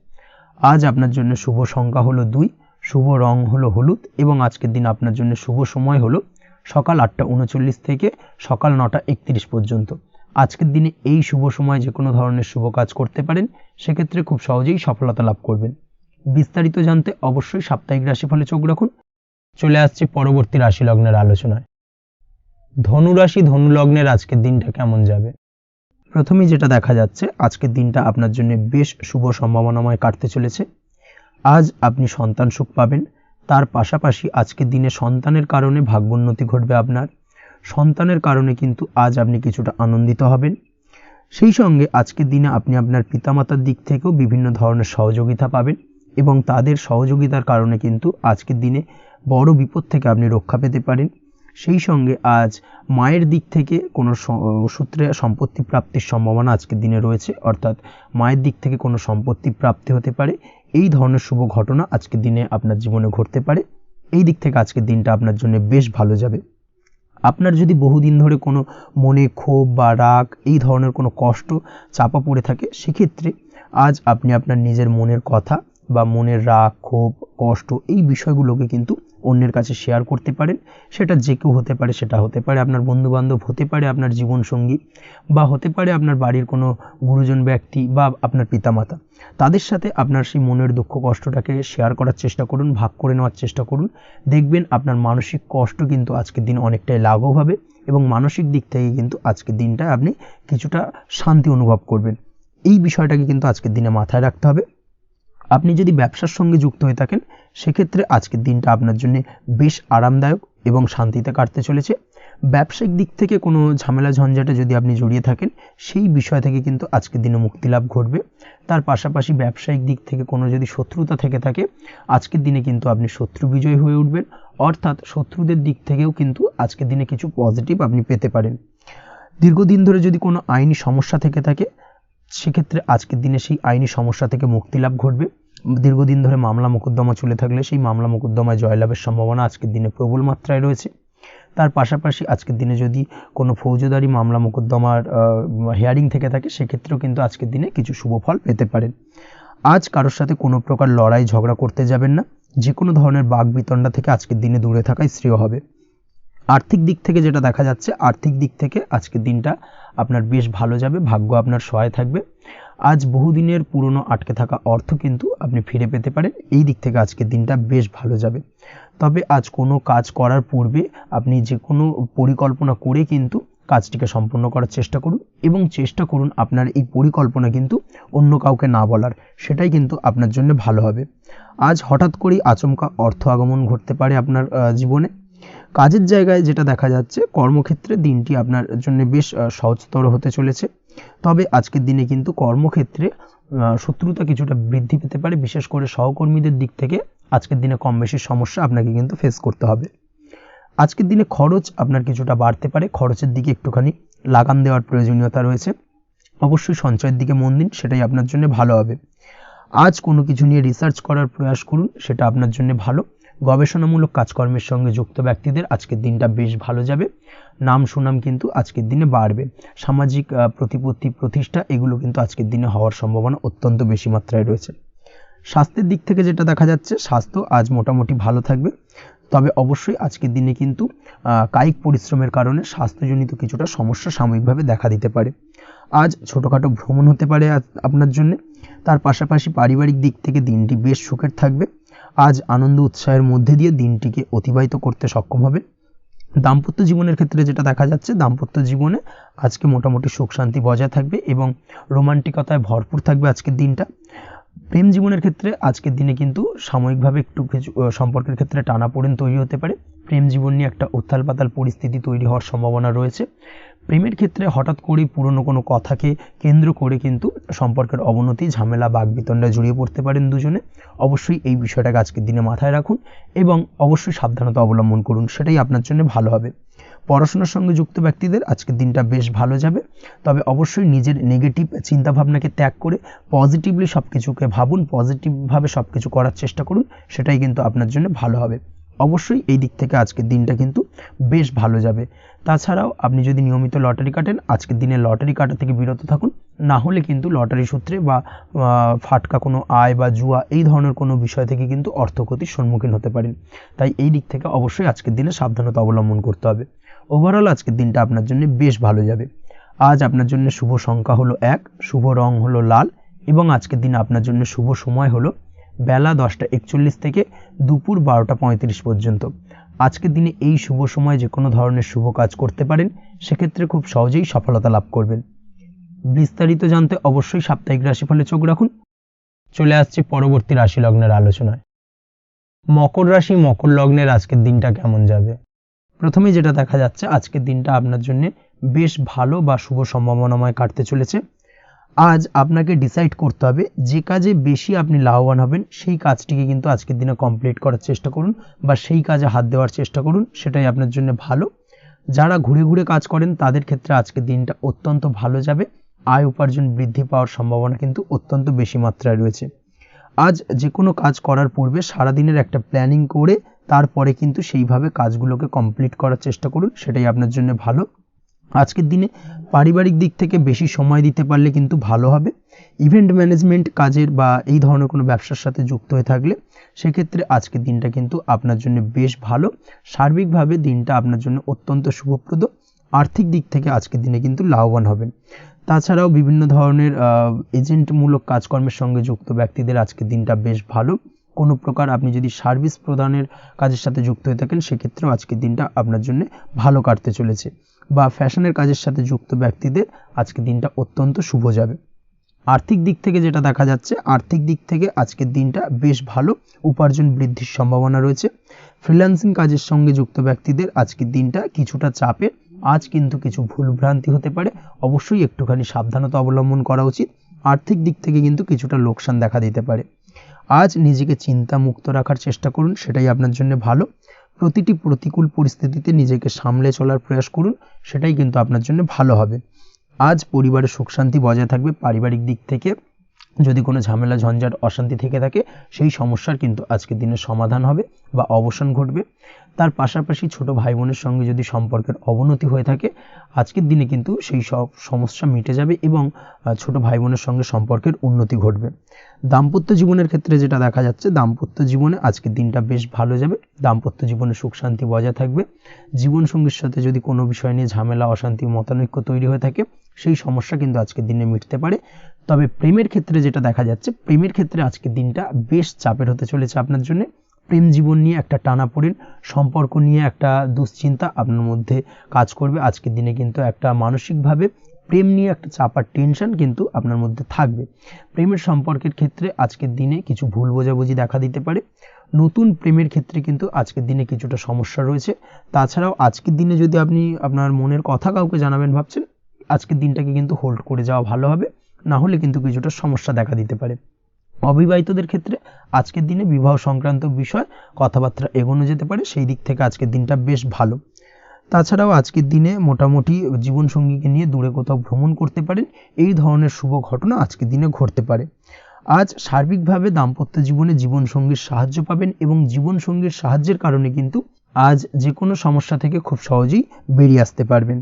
আজ আপনার জন্য শুভ সংখ্যা হলো 2, শুভ রং হলো হলুদ এবং আজকের দিন আপনার জন্য শুভ সময় হলো সকাল 8:39 থেকে সকাল 9:31 পর্যন্ত। আজকের দিনে এই শুভ সময় যে কোনো ধরনের শুভ কাজ করতে পারেন, সেক্ষেত্রে খুব সহজেই সফলতা লাভ করবেন। বিস্তারিত জানতে অবশ্যই সাপ্তাহিক রাশিফলে চোখ রাখুন। চলে আসছে পরবর্তী রাশি লগ্নের আলোচনায়। ধনুরাশি ধনু লগ্নের আজকের দিনটা কেমন যাবে? প্রথমেই যেটা দেখা যাচ্ছে, আজকের দিনটা আপনার জন্য বেশ শুভ সম্ভাবনাময় কাটতে চলেছে। আজ আপনি সন্তান সুখ পাবেন, তার পাশাপাশি আজকের দিনে সন্তানের কারণে ভাগ্যোন্নতি ঘটবে আপনার। সন্তানের কারণে কিন্তু আজ আপনি কিছুটা আনন্দিত হবেন। সেই সঙ্গে আজকের দিনে আপনি আপনার পিতামাতার দিক থেকেও বিভিন্ন ধরনের সহযোগিতা পাবেন এবং তাদের সহযোগিতার কারণে কিন্তু আজকের দিনে বড় বিপদ থেকে আপনি রক্ষা পেতে পারেন। সেই সঙ্গে আজ মায়ের দিক থেকে কোনো সূত্রে সম্পত্তি প্রাপ্তির সম্ভাবনা আজকের দিনে রয়েছে, অর্থাৎ মায়ের দিক থেকে কোনো সম্পত্তি প্রাপ্তি হতে পারে। এই ধরনের শুভ ঘটনা আজকের দিনে আপনার জীবনে ঘটতে পারে, এই দিক থেকে আজকের দিনটা আপনার জন্য বেশ ভালো যাবে। আপনার যদি বহুদিন ধরে কোনো মনে ক্ষোভ বা রাগ এই ধরনের কোনো কষ্ট চাপা পড়ে থাকে, সেক্ষেত্রে আজ আপনি আপনার নিজের মনের কথা বা মনের রাগ, ক্ষোভ, কষ্ট এই বিষয়গুলোকে কিন্তু অন্যের কাছে শেয়ার করতে পারেন। সেটা যে কেউ হতে পারে, সেটা হতে পারে আপনার বন্ধুবান্ধব, হতে পারে আপনার জীবনসঙ্গী, বা হতে পারে আপনার বাড়ির কোনো গুরুজন ব্যক্তি বা আপনার পিতামাতা। তাদের সাথে আপনার সেই মনের দুঃখ কষ্টটাকে শেয়ার করার চেষ্টা করুন, ভাগ করে নেওয়ার চেষ্টা করুন। দেখবেন আপনার মানসিক কষ্ট কিন্তু আজকের দিন অনেকটাই লাঘব হবে এবং মানসিক দিক থেকে কিন্তু আজকের দিনটায় আপনি কিছুটা শান্তি অনুভব করবেন। এই বিষয়টাকে কিন্তু আজকের দিনে মাথায় রাখতে হবে। আপনি যদি ব্যবসার সঙ্গে যুক্ত হয়ে থাকেন, সেক্ষেত্রে আজকের দিনটা আপনার জন্য বেশ আরামদায়ক এবং শান্তিতে কাটতে চলেছে। ব্যবসায়িক দিক থেকে কোনো ঝামেলা ঝঞ্ঝাটে যদি আপনি জড়িয়ে থাকেন, সেই বিষয় থেকে কিন্তু আজকের দিনে মুক্তি লাভ ঘটবে। তার পাশাপাশি ব্যবসায়িক দিক থেকে কোনো যদি শত্রুতা থেকে থাকে, আজকের দিনে কিন্তু আপনি শত্রু বিজয়ী হয়ে উঠবেন, অর্থাৎ শত্রুদের দিক থেকেও কিন্তু আজকের দিনে কিছু পজিটিভ আপনি পেতে পারেন। দীর্ঘদিন ধরে যদি কোনো আইনি সমস্যা থেকে থাকে, সেক্ষেত্রে আজকের দিনে সেই আইনি সমস্যা থেকে মুক্তি লাভ ঘটবে। দীর্ঘদিন ধরে মামলা মোকদ্দমা চলে থাকলে সেই মামলা মোকদ্দমায় জয়লাভের সম্ভাবনা আজকের দিনে প্রবল মাত্রায় রয়েছে। তার পাশাপাশি আজকের দিনে যদি কোনো ফৌজদারি মামলা মোকদ্দমার হিয়ারিং থেকে থাকে, সেক্ষেত্রেও কিন্তু আজকের দিনে কিছু শুভ ফল পেতে পারেন। আজ কারোর সাথে কোনো প্রকার লড়াই ঝগড়া করতে যাবেন না, যে কোনো ধরনের বাকবিতণ্ডা থেকে আজকের দিনে দূরে থাকাই শ্রেয় হবে। আর্থিক দিক থেকে যেটা দেখা যাচ্ছে, আর্থিক দিক থেকে আজকের দিনটা আপনার বেশ ভালো যাবে, ভাগ্য আপনার সহায় থাকবে। আজ বহুদিনের পুরনো আটকে থাকা অর্থ কিন্তু আপনি ফিরে পেতে পারেন, এই দিক থেকে আজকের দিনটা বেশ ভালো যাবে। তবে আজ কোনো কাজ করার পূর্বে আপনি যে কোনো পরিকল্পনা করে কিন্তু কাজটিকে সম্পূর্ণ করার চেষ্টা করুন এবং চেষ্টা করুন আপনার এই পরিকল্পনা কিন্তু অন্য কাউকে না বলার, সেটাই কিন্তু আপনার জন্য ভালো হবে। আজ হঠাৎ করেই আচমকা অর্থ আগমন ঘটতে পারে আপনার জীবনে। কাজের জায়গায় যেটা দেখা যাচ্ছে, কর্মক্ষেত্রে দিনটি আপনার জন্য বেশ সহজতর হতে চলেছে। তবে আজকের দিনে কিন্তু কর্মক্ষেত্রে শত্রুতা কিছুটা বৃদ্ধি পেতে পারে, বিশেষ করে সহকর্মীদের দিক থেকে আজকের দিনে কম বেশি সমস্যা আপনাকে কিন্তু ফেস করতে হবে। আজকের দিনে খরচ আপনার কিছুটা বাড়তে পারে, খরচের দিকে একটুখানি লাগাম দেওয়ার প্রয়োজনীয়তা রয়েছে। অবশ্যই সঞ্চয়ের দিকে মন দিন, সেটাই আপনার জন্য ভালো হবে। আজ কোনো কিছু নিয়ে রিসার্চ করার প্রয়াস করুন, সেটা আপনার জন্য ভালো। গবেষণামূলক কাজকর্মের সঙ্গে যুক্ত ব্যক্তিদের আজকের দিনটা বেশ ভালো যাবে। নাম সুনাম কিন্তু আজকের দিনে বাড়বে। সামাজিক প্রতিপত্তি প্রতিষ্ঠা এগুলো কিন্তু আজকের দিনে হওয়ার সম্ভাবনা অত্যন্ত বেশি মাত্রায় রয়েছে। স্বাস্থ্যের দিক থেকে যেটা দেখা যাচ্ছে, স্বাস্থ্য আজ মোটামুটি ভালো থাকবে। তবে অবশ্যই আজকের দিনে কিন্তু কায়িক পরিশ্রমের কারণে স্বাস্থ্যজনিত কিছুটা সমস্যা সাময়িকভাবে দেখা দিতে পারে। আজ ছোটোখাটো ভ্রমণ হতে পারে আপনার জন্য। তার পাশাপাশি পারিবারিক দিক থেকে দিনটি বেশ সুখের থাকবে। আজ আনন্দ উৎসাহের মধ্যে দিয়ে দিনটিকে অতিবাহিত করতে সক্ষম হবে। দাম্পত্য জীবনের ক্ষেত্রে যেটা দেখা যাচ্ছে, দাম্পত্য জীবনে আজকে মোটামুটি সুখ শান্তি বজায় থাকবে এবং রোমান্টিকতায় ভরপুর থাকবে আজকের দিনটা। প্রেম জীবনের ক্ষেত্রে আজকের দিনে কিন্তু সাময়িকভাবে একটু কিছু সম্পর্কের ক্ষেত্রে টানাপোড়েন তৈরি হতে পারে। প্রেম জীবন নিয়ে একটা উত্থাল পাতাল পরিস্থিতি তৈরি হওয়ার সম্ভাবনা রয়েছে। প্রেমের ক্ষেত্রে হঠাৎ করেই পুরনো কোনো কথাকে কেন্দ্র করে কিন্তু সম্পর্কের অবনতি, ঝামেলা, বাগবিতণ্ডায় জড়িয়ে পড়তে পারেন দুজনে। অবশ্যই এই বিষয়টাকে আজকের দিনে মাথায় রাখুন এবং অবশ্যই সাবধানতা অবলম্বন করুন, সেটাই আপনার জন্য ভালো হবে। পড়াশোনার সঙ্গে যুক্ত ব্যক্তিদের আজকের দিনটা বেশ ভালো যাবে। তবে অবশ্যই নিজের নেগেটিভ চিন্তাভাবনাকে ত্যাগ করে পজিটিভলি সব কিছুকে ভাবুন, পজিটিভভাবে সব কিছু করার চেষ্টা করুন, সেটাই কিন্তু আপনার জন্য ভালো হবে। অবশ্যই এই দিক থেকে আজকের দিনটা কিন্তু বেশ ভালো যাবে। তাছাড়াও আপনি যদি নিয়মিত লটারি কাটেন, আজকের দিনে লটারি কাটা থেকে বিরত থাকুন। না হলে কিন্তু লটারি সূত্রে বা ফাটকা কোনো আয় বা জুয়া এই ধরনের কোনো বিষয় থেকে কিন্তু অর্থক্ষতির সম্মুখীন হতে পারেন। তাই এই দিক থেকে অবশ্যই আজকের দিনে সাবধানতা অবলম্বন করতে হবে। ওভারঅল আজকের দিনটা আপনার জন্য বেশ ভালো যাবে। আজ আপনার জন্য শুভ সংখ্যা হলো 1, শুভ রং হলো লাল এবং আজকের দিনে আপনার জন্য শুভ সময় হলো বেলা 10:41 থেকে দুপুর 12:35 পর্যন্ত। আজকের দিনে এই শুভ সময় যে কোনো ধরনের শুভ কাজ করতে পারেন, সেক্ষেত্রে খুব সহজেই সফলতা লাভ করবেন। বিস্তারিত জানতে অবশ্যই সাপ্তাহিক রাশিফলে চোখ রাখুন। চলে আসছে পরবর্তী রাশি লগ্নের আলোচনায়। মকর রাশি, মকর লগ্নের আজকের দিনটা কেমন যাবে? প্রথমে যেটা দেখা যাচ্ছে, আজকের দিনটা আপনার জন্য বেশ ভালো বা শুভ সম্ভাবনাময় কাটতে চলেছে। আজ আপনাকে ডিসাইড করতে হবে যে কাজে বেশি আপনি লাভবান হবেন, সেই কাজটিকে কিন্তু আজকের দিনে কমপ্লিট করার চেষ্টা করুন বা সেই কাজে হাত দেওয়ার চেষ্টা করুন, সেটাই আপনার জন্য ভালো। যারা ঘুরে ঘুরে কাজ করেন তাদের ক্ষেত্রে আজকের দিনটা অত্যন্ত ভালো যাবে। আয় উপার্জন বৃদ্ধি পাওয়ার সম্ভাবনা কিন্তু অত্যন্ত বেশি মাত্রায় রয়েছে। আজ যে কোনো কাজ করার পূর্বে সারাদিনের একটা প্ল্যানিং করে তারপরে কিন্তু সেইভাবে কাজগুলোকে কমপ্লিট করার চেষ্টা করুন, সেটাই আপনার জন্য ভালো। আজকের দিনে পারিবারিক দিক থেকে বেশি সময় দিতে পারলে কিন্তু ভালো হবে। ইভেন্ট ম্যানেজমেন্ট কাজের বা এই ধরনের কোনো ব্যবসার সাথে যুক্ত হয়ে থাকলে সেক্ষেত্রে আজকের দিনটা কিন্তু আপনার জন্য বেশ ভালো। সার্বিকভাবে দিনটা আপনার জন্য অত্যন্ত শুভপ্রদ। আর্থিক দিক থেকে আজকের দিনে কিন্তু লাভবান হবেন। তাছাড়াও বিভিন্ন ধরনের এজেন্টমূলক কাজকর্মের সঙ্গে যুক্ত ব্যক্তিদের আজকের দিনটা বেশ ভালো। কোনো প্রকার আপনি যদি সার্ভিস প্রদানের কাজের সাথে যুক্ত হয়ে থাকেন, সেক্ষেত্রেও আজকের দিনটা আপনার জন্য ভালো কাটতে চলেছে। বা ফ্যাশনের কাজের সাথে যুক্ত ব্যক্তিদের আজকের দিনটা অত্যন্ত শুভ যাবে। আর্থিক দিক থেকে যেটা দেখা যাচ্ছে, আর্থিক দিক থেকে আজকের দিনটা বেশ ভালো, উপার্জন বৃদ্ধির সম্ভাবনা রয়েছে। ফ্রিল্যান্সিং কাজের সঙ্গে যুক্ত ব্যক্তিদের আজকের দিনটা কিছুটা চাপের। আজ কিন্তু কিছু ভুলভ্রান্তি হতে পারে, অবশ্যই একটুখানি সাবধানতা অবলম্বন করা উচিত। আর্থিক দিক থেকে কিন্তু কিছুটা লোকসান দেখা দিতে পারে। আজ নিজেকে চিন্তা মুক্ত রাখার চেষ্টা করুন, সেটাই আপনার জন্য ভালো। প্রতিটি প্রতিকূল পরিস্থিতিতে নিজেকে সামলে চলার প্রয়াস করুন, সেটাই কিন্তু আপনার জন্য ভালো হবে। আজ পরিবারের সুখ শান্তি বজায় থাকবে। পারিবারিক দিক থেকে যদি কোনো ঝামেলা ঝঞ্ঝাট অশান্তি থেকে থাকে, সেই সমস্যার কিন্তু আজকের দিনে সমাধান হবে বা অবসান ঘটবে। তার পাশাপাশি ছোট ভাই বোনের সঙ্গে যদি সম্পর্কের অবনতি হয়ে থাকে, আজকের দিনে কিন্তু সেই সব সমস্যা মিটে যাবে এবং ছোট ভাই বোনের সঙ্গে সম্পর্কের উন্নতি ঘটবে। দাম্পত্য জীবনের ক্ষেত্রে যেটা দেখা যাচ্ছে, দাম্পত্য জীবনে আজকের দিনটা বেশ ভালো যাবে। দাম্পত্য জীবনে সুখ শান্তি বজায় থাকবে। জীবনসঙ্গীর সাথে যদি কোনো বিষয় নিয়ে ঝামেলা অশান্তি মতানৈক্য তৈরি হয়ে থাকে, সেই সমস্যা কিন্তু আজকের দিনে মিটতে পারে। তবে প্রেমের ক্ষেত্রে যেটা দেখা যাচ্ছে, প্রেমের ক্ষেত্রে আজকের দিনটা বেশ চাপের হতে চলেছে আপনার জন্য। প্রেম জীবন নিয়ে একটা টানাপোড়েন, সম্পর্ক নিয়ে একটা দুশ্চিন্তা আপনার মধ্যে কাজ করবে। আজকের দিনে কিন্তু একটা মানসিকভাবে প্রেম নিয়ে একটা চাপার টেনশন কিন্তু আপনার মধ্যে থাকবে। প্রেমের সম্পর্কের ক্ষেত্রে আজকের দিনে কিছু ভুল বোঝাবুঝি দেখা দিতে পারে। নতুন প্রেমের ক্ষেত্রে কিন্তু আজকের দিনে কিছুটা সমস্যা রয়েছে। তাছাড়াও আজকের দিনে যদি আপনি আপনার মনের কথা কাউকে জানাবেন ভাবছেন, আজকের দিনটাকে কিন্তু হোল্ড করে যাওয়া ভালো হবে, না হলে কিন্তু কিছুটা সমস্যা দেখা দিতে পারে। অবিবাহিতদের ক্ষেত্রে আজকের দিনে বিবাহ সংক্রান্ত বিষয় কথাবার্তা এগোনো যেতে পারে, সেই দিক থেকে আজকের দিনটা বেশ ভালো। তাছাড়াও আজকের দিনে মোটামুটি জীবনসঙ্গীকে নিয়ে দূরে কোথাও ভ্রমণ করতে পারেন, এই ধরনের শুভ ঘটনা আজকের দিনে ঘটতে পারে। আজ সার্বিকভাবে দাম্পত্য জীবনে জীবনসঙ্গীর সাহায্য পাবেন এবং জীবনসঙ্গীর সাহায্যের কারণে কিন্তু আজ যে কোনো সমস্যা থেকে খুব সহজেই বেরিয়ে আসতে পারবেন।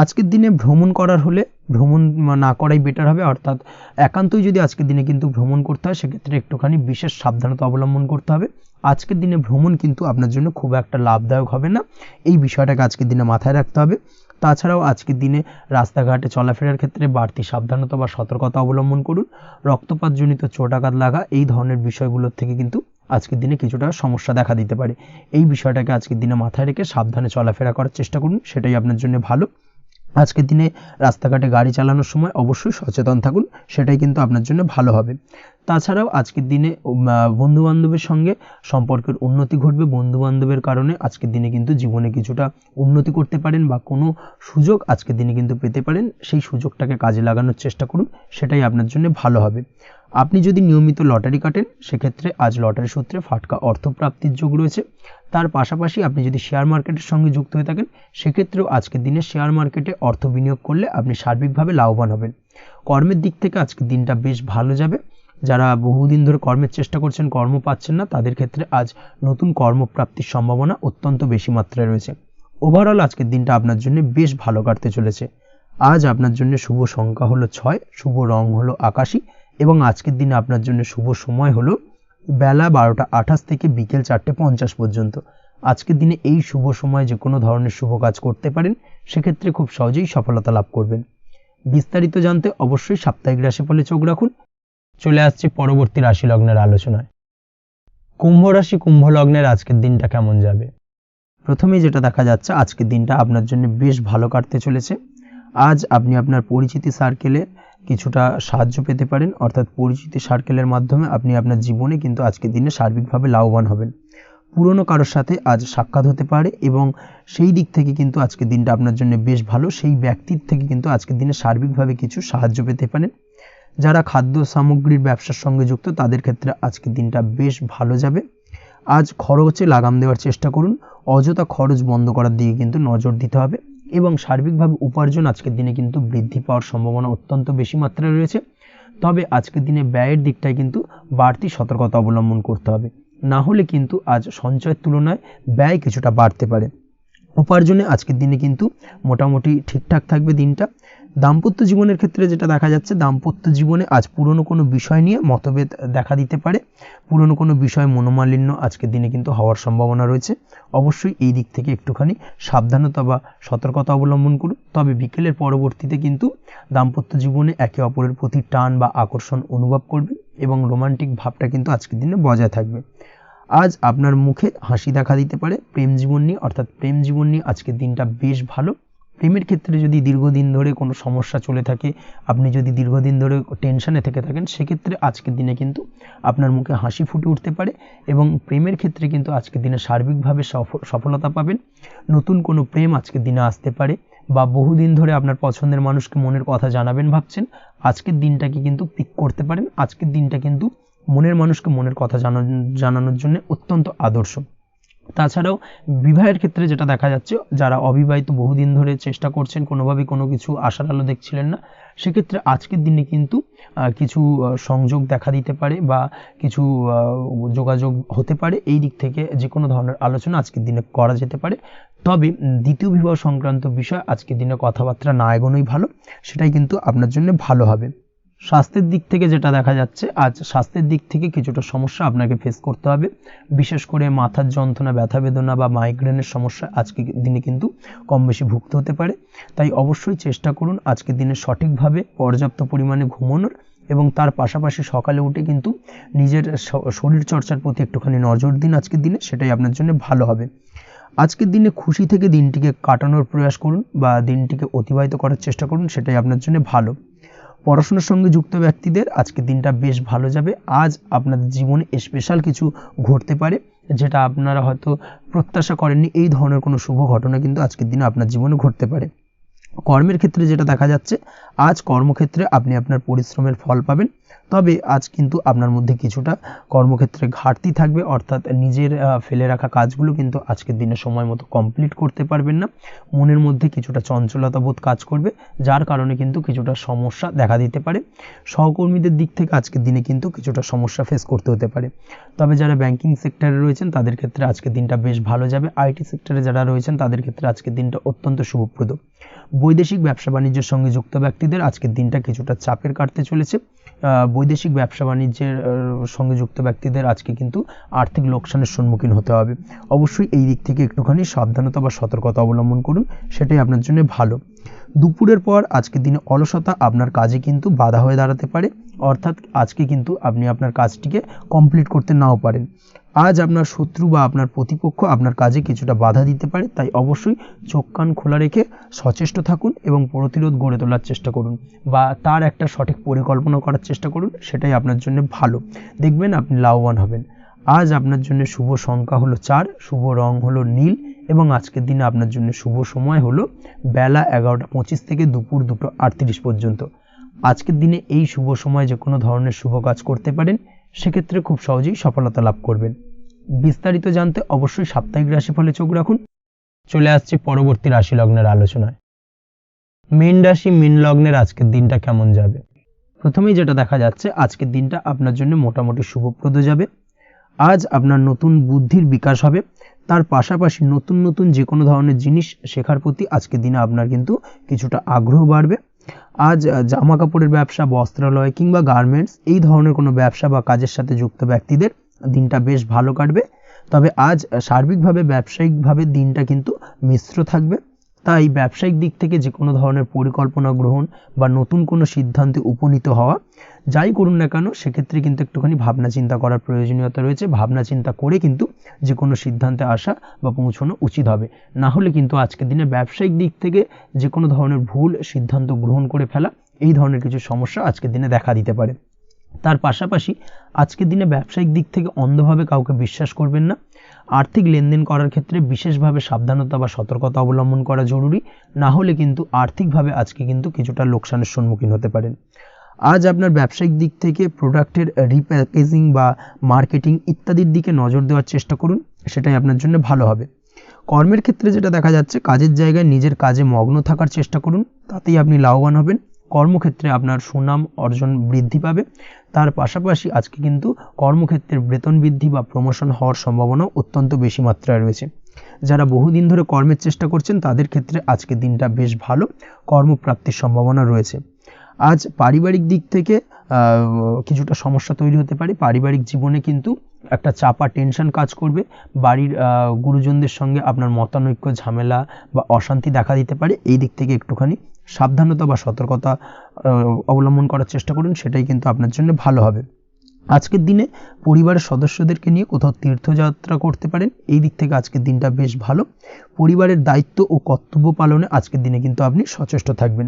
আজকের দিনে ভ্রমণ করার হলে ভ্রমণ না করাই বেটার হবে, অর্থাৎ একান্তই যদি আজকের দিনে কিন্তু ভ্রমণ করতে হয় সেক্ষেত্রে একটুখানি বিশেষ সাবধানতা অবলম্বন করতে হবে। আজকের দিনে ভ্রমণ কিন্তু আপনার জন্য খুব একটা লাভদায়ক হবে না, এই বিষয়টাকে আজকের দিনে মাথায় রাখতে হবে। তাছাড়াও আজকের দিনে রাস্তাঘাটে চলাফেরার ক্ষেত্রে বাড়তি সাবধানতা বা সতর্কতা অবলম্বন করুন। রক্তপাতজনিত চোটাঘাত লাগা এই ধরনের বিষয়গুলোর থেকে কিন্তু আজকের দিনে কিছুটা সমস্যা দেখা দিতে পারে। এই বিষয়টাকে আজকের দিনে মাথায় রেখে সাবধানে চলাফেরা করার চেষ্টা করুন, সেটাই আপনার জন্য ভালো। আজকের দিনে রাস্তাঘাটে গাড়ি চালানোর সময় অবশ্যই সচেতন থাকুন, সেটাই কিন্তু আপনার জন্য ভালো হবে। তাছাড়াও আজকের দিনে বন্ধুবান্ধবের সঙ্গে সম্পর্কের উন্নতি ঘটবে। বন্ধুবান্ধবের কারণে আজকের দিনে কিন্তু জীবনে কিছুটা উন্নতি করতে পারেন বা কোনো সুযোগ আজকের দিনে কিন্তু পেতে পারেন, সেই সুযোগটাকে কাজে লাগানোর চেষ্টা করুন, সেটাই আপনার জন্য ভালো হবে। আপনি যদি নিয়মিত লটারি কাটেন সেক্ষেত্রে আজ লটারি সূত্রে ফাটকা অর্থপ্রাপ্তির যোগ রয়েছে। তার পাশাপাশি আপনি যদি শেয়ার মার্কেটের সঙ্গে যুক্ত হয়ে থাকেন সেক্ষেত্রেও আজকের দিনে শেয়ার মার্কেটে অর্থ বিনিয়োগ করলে আপনি সার্বিকভাবে লাভবান হবেন। কর্মের দিক থেকে আজকের দিনটা বেশ ভালো যাবে। যারা বহুদিন ধরে কর্মের চেষ্টা করছেন, কর্ম পাচ্ছেন না, তাদের ক্ষেত্রে আজ নতুন কর্মপ্রাপ্তির সম্ভাবনা অত্যন্ত বেশি মাত্রায় রয়েছে। ওভারঅল আজকের দিনটা আপনার জন্য বেশ ভালো কাটতে চলেছে। আজ আপনার জন্য শুভ সংখ্যা হলো 6, শুভ রং হলো আকাশী এবং আজকের দিনে আপনার জন্য শুভ সময় হলো বেলা 12:28 থেকে বিকেল 4:50 পর্যন্ত। আজকের দিনে এই শুভ সময় যে কোনো ধরনের শুভ কাজ করতে পারেন, সেক্ষেত্রে খুব সহজেই সফলতা লাভ করবেন। বিস্তারিত জানতে অবশ্যই সাপ্তাহিক রাশিফলে চোখ রাখুন। চলে আসছে পরবর্তী রাশি লগ্নের আলোচনায়। কুম্ভ রাশি, কুম্ভ লগ্নের আজকের দিনটা কেমন যাবে? প্রথমেই যেটা দেখা যাচ্ছে আজকের দিনটা আপনার জন্য বেশ ভালো কাটতে চলেছে। আজ আপনি আপনার পরিচিতি সার্কেলে কিছুটা সাহায্য পেতে পারেন, অর্থাৎ পরিচিতি সার্কেলের মাধ্যমে আপনি আপনার জীবনে কিন্তু আজকের দিনে সার্বিকভাবে লাভবান হবেন। পুরনো কারোর সাথে আজ সাক্ষাৎ হতে পারে এবং সেই দিক থেকে কিন্তু আজকের দিনটা আপনার জন্য বেশ ভালো। সেই ব্যক্তির থেকে কিন্তু আজকের দিনে সার্বিকভাবে কিছু সাহায্য পেতে পারেন। যারা খাদ্য সামগ্রীর ব্যবসার সঙ্গে যুক্ত তাদের ক্ষেত্রে আজকের দিনটা বেশ ভালো যাবে। আজ খরচে লাগাম দেওয়ার চেষ্টা করুন, অযথা খরচ বন্ধ করার দিকে কিন্তু নজর দিতে হবে এবং সার্বিকভাবে উপার্জন আজকের দিনে কিন্তু বৃদ্ধি পাওয়ার সম্ভাবনা অত্যন্ত বেশি মাত্রায় রয়েছে। তবে আজকের দিনে ব্যয়ের দিকটায় কিন্তু বাড়তি সতর্কতা অবলম্বন করতে হবে, না হলে কিন্তু আজ সঞ্চয়ের তুলনায় ব্যয় কিছুটা বাড়তে পারে। উপার্জনে আজকের দিনে কিন্তু মোটামুটি ঠিকঠাক থাকবে দিনটা। দাম্পত্য জীবনের ক্ষেত্রে যেটা দেখা যাচ্ছে, দাম্পত্য জীবনে আজ পুরনো কোনো বিষয় নিয়ে মতভেদ দেখা দিতে পারে। পুরনো কোনো বিষয়ে মনোমালিন্য আজকের দিনে কিন্তু হওয়ার সম্ভাবনা রয়েছে। অবশ্যই এই দিক থেকে একটুখানি সাবধানতা বা সতর্কতা অবলম্বন করুন। তবে বিকেলের পরবর্তীতে কিন্তু দাম্পত্য জীবনে একে অপরের প্রতি টান বা আকর্ষণ অনুভব করবে এবং রোমান্টিক ভাবটা কিন্তু আজকের দিনে বজায় থাকবে। আজ আপনার মুখে হাসি দেখা দিতে পারে। প্রেম জীবন নিয়ে, অর্থাৎ প্রেম জীবন নিয়ে আজকের দিনটা বেশ ভালো। প্রেমের ক্ষেত্রে যদি দীর্ঘদিন ধরে কোনো সমস্যা চলে থাকে, আপনি যদি দীর্ঘদিন ধরে টেনশনে থেকে থাকেন, সেক্ষেত্রে আজকের দিনে কিন্তু আপনার মুখে হাসি ফুটে উঠতে পারে এবং প্রেমের ক্ষেত্রে কিন্তু আজকের দিনে সার্বিকভাবে সফলতা পাবেন। নতুন কোনো প্রেম আজকের দিনে আসতে পারে বা বহুদিন ধরে আপনার পছন্দের মানুষকে মনের কথা জানাবেন ভাবছেন, আজকের দিনটাকে কিন্তু পিক করতে পারেন। আজকের দিনটা কিন্তু মনের মানুষকে মনের কথা জানানোর জন্য অত্যন্ত আদর্শ। তাছাড়াও বিবাহের ক্ষেত্রে যেটা দেখা যাচ্ছে, যারা অবিবাহিত বহুদিন ধরে চেষ্টা করছেন, কোনোভাবেই কোনো কিছু আশার আলো দেখছিলেন না, সেক্ষেত্রে আজকের দিনে কিন্তু কিছু সংযোগ দেখা দিতে পারে বা কিছু যোগাযোগ হতে পারে। এই দিক থেকে যে কোনো ধরনের আলোচনা আজকের দিনে করা যেতে পারে। তবে দ্বিতীয় বিবাহ সংক্রান্ত বিষয় আজকের দিনে কথাবার্তা না এগোনোই ভালো, সেটাই কিন্তু আপনার জন্য ভালো হবে। স্বাস্থ্যের দিক থেকে যেটা দেখা যাচ্ছে, আজ স্বাস্থ্যের দিক থেকে কিছুটা সমস্যা আপনাকে ফেস করতে হবে। বিশেষ করে মাথার যন্ত্রণা, ব্যথা বেদনা বা মাইগ্রেনের সমস্যা আজকের দিনে কিন্তু কম বেশি ভুগতে হতে পারে। তাই অবশ্যই চেষ্টা করুন আজকের দিনে সঠিকভাবে পর্যাপ্ত পরিমাণে ঘুমানোর এবং তার পাশাপাশি সকালে উঠে কিন্তু নিজের শরীর চর্চার প্রতি একটুখানি নজর দিন আজকের দিনে, সেটাই আপনার জন্য ভালো হবে। আজকের দিনে খুশি থেকে দিনটিকে কাটানোর প্রয়াস করুন বা দিনটিকে অতিবাহিত করার চেষ্টা করুন, সেটাই আপনার জন্য ভালো। পড়াশোনার সঙ্গে যুক্ত ব্যক্তিদের আজকের দিনটা বেশ ভালো যাবে। আজ আপনাদের জীবনে স্পেশাল কিছু ঘটতে পারে যেটা আপনারা হয়তো প্রত্যাশা করেননি, এই ধরনের কোনো শুভ ঘটনা কিন্তু আজকের দিনে আপনার জীবনে ঘটতে পারে। কর্মের ক্ষেত্রে যেটা দেখা যাচ্ছে, আজ কর্মক্ষেত্রে আপনি আপনার পরিশ্রমের ফল পাবেন, তবে আজ কিন্তু আপনার মধ্যে কিছুটা কর্মক্ষেত্রে ঘাটতি থাকবে, অর্থাৎ নিজের ফেলে রাখা কাজগুলো কিন্তু আজকের দিনে সময় মতো কমপ্লিট করতে পারবেন না। মনের মধ্যে কিছুটা চঞ্চলতা বোধ কাজ করবে, যার কারণে কিন্তু কিছুটা সমস্যা দেখা দিতে পারে। সহকর্মীদের দিক থেকে আজকের দিনে কিন্তু কিছুটা সমস্যা ফেস করতে হতে পারে। তবে যারা ব্যাংকিং সেক্টরে রয়েছেন তাদের ক্ষেত্রে আজকের দিনটা বেশ ভালো যাবে। আইটি সেক্টরে যারা রয়েছেন তাদের ক্ষেত্রে আজকের দিনটা অত্যন্ত শুভপ্রদ। বৈদেশিক ব্যবসা বাণিজ্যের সঙ্গে যুক্ত ব্যক্তিদের আজকের দিনটা কিছুটা চাপের কাটতে চলেছে। বৈদেশিক ব্যবসা বাণিজ্যের সঙ্গে যুক্ত ব্যক্তিদের আজকে কিন্তু আর্থিক লোকসানের সম্মুখীন হতে হবে। অবশ্যই এই দিক থেকে একটুখানি সাবধানতা বা সতর্কতা অবলম্বন করুন, সেটাই আপনার জন্য ভালো। দুপুরের পর আজকের দিনে অলসতা আপনার কাজে কিন্তু বাধা হয়ে দাঁড়াতে পারে, অর্থাৎ আজকে কিন্তু আপনি আপনার কাজটিকে কমপ্লিট করতে নাও পারেন। আজ আপনার শত্রু বা আপনার প্রতিপক্ষ আপনার কাজে কিছুটা বাধা দিতে পারে, তাই অবশ্যই চোখ কান খোলা রেখে সচেষ্ট থাকুন এবং প্রতিরোধ গড়ে তোলার চেষ্টা করুন বা তার একটা সঠিক পরিকল্পনা করার চেষ্টা করুন, সেটাই আপনার জন্য ভালো। দেখবেন আপনি লাভবান হবেন। আজ আপনার জন্য শুভ সংখ্যা হলো 4, শুভ রং হলো নীল এবং আজকের দিনে আপনার জন্য শুভ সময় হলো বেলা 11:25 থেকে দুপুর 2:38 পর্যন্ত। আজকের দিনে এই শুভ সময় যে কোনো ধরনের শুভ কাজ করতে পারেন, সেক্ষেত্রে খুব সহজেই সফলতা লাভ করবেন। বিস্তারিত জানতে অবশ্যই সাপ্তাহিক রাশিফলে চোখ রাখুন। চলে আসছে পরবর্তী রাশি লগ্নের আলোচনায়। মীন রাশি মীন লগ্নের আজকের দিনটা কেমন যাবে? প্রথমেই যেটা দেখা যাচ্ছে, আজকের দিনটা আপনার জন্য মোটামুটি শুভপ্রদ যাবে। আজ আপনার নতুন বুদ্ধির বিকাশ হবে, তার পাশাপাশি নতুন নতুন যে কোনো ধরনের জিনিস শেখার প্রতি আজকের দিনে আপনার কিন্তু কিছুটা আগ্রহ বাড়বে। আজ জামা কাপড়ের ব্যবসা, বস্ত্রালয় কিংবা গার্মেন্টস এই ধরনের কোনো ব্যবসা বা কাজের সাথে যুক্ত ব্যক্তিদের দিনটা বেশ ভালো কাটবে। তবে আজ সার্বিকভাবে ব্যবসায়িকভাবে দিনটা কিন্তু মিশ্র থাকবে, তাই ব্যবসায়িক দিক থেকে যে কোনো ধরনের পরিকল্পনা গ্রহণ বা নতুন কোনো সিদ্ধান্তে উপনীত হওয়া যাই করুন না কেন, সেক্ষেত্রে কিন্তু একটুখানি ভাবনা চিন্তা করার প্রয়োজনীয়তা রয়েছে। ভাবনা চিন্তা করে কিন্তু যে কোনো সিদ্ধান্তে আসা বা পৌঁছানো উচিত হবে, না হলে কিন্তু আজকের দিনে ব্যবসায়িক দিক থেকে যে কোনো ধরনের ভুল সিদ্ধান্ত গ্রহণ করে ফেলা, এই ধরনের কিছু সমস্যা আজকের দিনে দেখা দিতে পারে। তার পাশাপাশি আজকের দিনে ব্যবসায়িক দিক থেকে অন্ধভাবে কাউকে বিশ্বাস করবেন না। আর্থিক লেনদেন করার ক্ষেত্রে বিশেষভাবে সাবধানতা বা সতর্কতা অবলম্বন করা জরুরি, না হলে কিন্তু আর্থিকভাবে আজকে কিন্তু কিছুটা লোকসানের সম্মুখীন হতে পারেন। আজ আপনার ব্যবসায়িক দিক থেকে প্রোডাক্টের রিপ্যাকেজিং বা মার্কেটিং ইত্যাদির দিকে নজর দেওয়ার চেষ্টা করুন, সেটাই আপনার জন্য ভালো হবে। কর্মের ক্ষেত্রে যেটা দেখা যাচ্ছে, কাজের জায়গায় নিজের কাজে মগ্ন থাকার চেষ্টা করুন, তাতেই আপনি লাভবান হবেন। কর্মক্ষেত্রে আপনার সুনাম অর্জন বৃদ্ধি পাবে। তার পাশাপাশি আজকে কিন্তু কর্মক্ষেত্রে বেতন বৃদ্ধি বা প্রমোশন হওয়ার সম্ভাবনা অত্যন্ত বেশি মাত্রায় রয়েছে। যারা বহুদিন ধরে কর্মের চেষ্টা করছেন তাদের ক্ষেত্রে আজকের দিনটা বেশ ভালো, কর্মপ্রাপ্তির সম্ভাবনা রয়েছে। আজ পারিবারিক দিক থেকে কিছুটা সমস্যা তৈরি হতে পারে। পারিবারিক জীবনে কিন্তু একটা চাপা টেনশন কাজ করবে। বাড়ির গুরুজনদের সঙ্গে আপনার মতানৈক্য, ঝামেলা বা অশান্তি দেখা দিতে পারে। এই দিক থেকে একটুখানি সাবধানতা বা সতর্কতা অবলম্বন করার চেষ্টা করুন, সেটাই কিন্তু আপনার জন্য ভালো হবে। আজকের দিনে পরিবারের সদস্যদেরকে নিয়ে কোথাও তীর্থযাত্রা করতে পারেন, এই দিক থেকে আজকের দিনটা বেশ ভালো। পরিবারের দায়িত্ব ও কর্তব্য পালনে আজকের দিনে কিন্তু আপনি সচেষ্ট থাকবেন।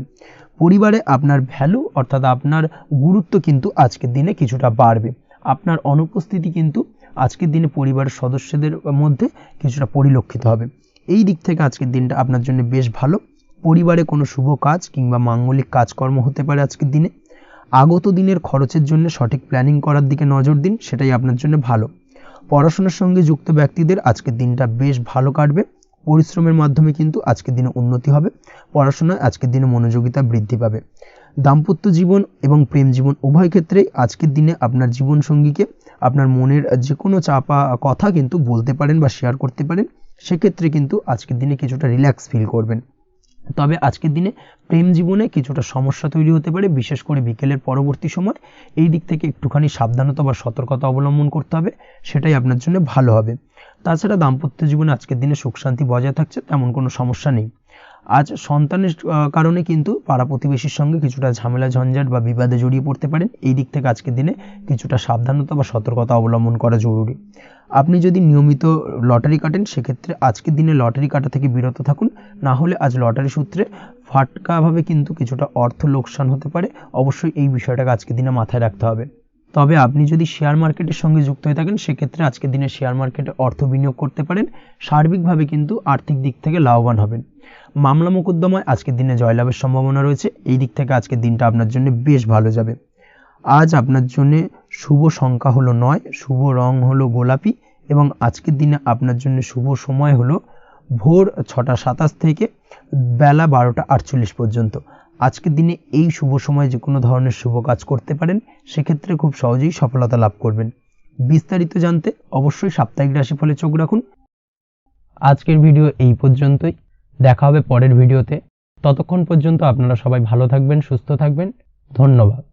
পরিবারে আপনার ভ্যালু অর্থাৎ আপনার গুরুত্ব কিন্তু আজকের দিনে কিছুটা বাড়বে। আপনার অনুপস্থিতি কিন্তু আজকের দিনে পরিবারের সদস্যদের মধ্যে কিছুটা পরিলক্ষিত হবে। এই দিক থেকে আজকের দিনটা আপনার জন্য বেশ ভালো। পরিবারে কোনো শুভ কাজ কিংবা মাঙ্গলিক কাজকর্ম হতে পারে আজকের দিনে। আগত দিনের খরচের জন্য সঠিক প্ল্যানিং করার দিকে নজর দিন, সেটাই আপনার জন্য ভালো। পড়াশোনার সঙ্গে যুক্ত ব্যক্তিদের আজকের দিনটা বেশ ভালো কাটবে। পরিশ্রমের মাধ্যমে কিন্তু আজকের দিনে উন্নতি হবে। পড়াশোনায় আজকের দিনে মনোযোগিতা বৃদ্ধি পাবে। দাম্পত্য জীবন এবং প্রেম জীবন উভয় ক্ষেত্রেই আজকের দিনে আপনার জীবনসঙ্গীকে আপনার মনের যে কোনো চাপা কথা কিন্তু বলতে পারেন বা শেয়ার করতে পারেন। সেক্ষেত্রে কিন্তু আজকের দিনে কিছুটা রিল্যাক্স ফিল করবেন। তবে আজকের দিনে প্রেম জীবনে কিছুটা সমস্যা তৈরি হতে পারে, বিশেষ করে বিকেলের পরবর্তী সময়। এই দিক থেকে একটুখানি সাবধানতা বা সতর্কতা অবলম্বন করতে হবে, সেটাই আপনার জন্য ভালো হবে। তাছাড়া দাম্পত্য জীবনে আজকের দিনে সুখ শান্তি বজায় থাকছে, তেমন কোনো সমস্যা নেই। আজ সন্তানের কারণে কিন্তু পাড়া প্রতিবেশীর সঙ্গে কিছুটা ঝামেলা ঝঞ্ঝাট বা বিবাদে জড়িয়ে পড়তে পারেন। এই দিক থেকে আজকের দিনে কিছুটা সাবধানতা বা সতর্কতা অবলম্বন করা জরুরি। আপনি যদি নিয়মিত লটারি কাটেন সেক্ষেত্রে আজকের দিনে লটারি কাটা থেকে বিরত থাকুন, না হলে আজ লটারি সূত্রে ফাটকাভাবে কিন্তু কিছুটা অর্থ লোকসান হতে পারে। অবশ্যই এই বিষয়টাকে আজকের দিনে মাথায় রাখতে হবে। তবে আপনি যদি শেয়ার মার্কেটের সঙ্গে যুক্ত হয়ে থাকেন সেক্ষেত্রে আজকের দিনে শেয়ার মার্কেটে অর্থ বিনিয়োগ করতে পারেন, সার্বিকভাবে কিন্তু আর্থিক দিক থেকে লাভবান হবেন। মামলা মোকদ্দমায় আজকের দিনে জয়লাভের সম্ভাবনা রয়েছে। এই দিক থেকে আজকের দিনটা আপনার জন্য বেশ ভালো যাবে। আজ আপনার জন্য শুভ সংখ্যা হলো 9, শুভ রং হলো গোলাপি এবং আজকের দিনে আপনার জন্য শুভ সময় হলো ভোর 6টা 27 থেকে বেলা 12টা 48 পর্যন্ত। আজকের দিনে এই শুভ সময় যে কোনো ধরনের শুভ কাজ করতে পারেন, সেক্ষেত্রে খুব সহজেই সফলতা লাভ করবেন। বিস্তারিত জানতে অবশ্যই সাপ্তাহিক রাশিফলে চোখ রাখুন। আজকের ভিডিও এই পর্যন্তই, দেখা হবে পরের ভিডিওতে। ততক্ষণ পর্যন্ত আপনারা সবাই ভালো থাকবেন, সুস্থ থাকবেন। ধন্যবাদ।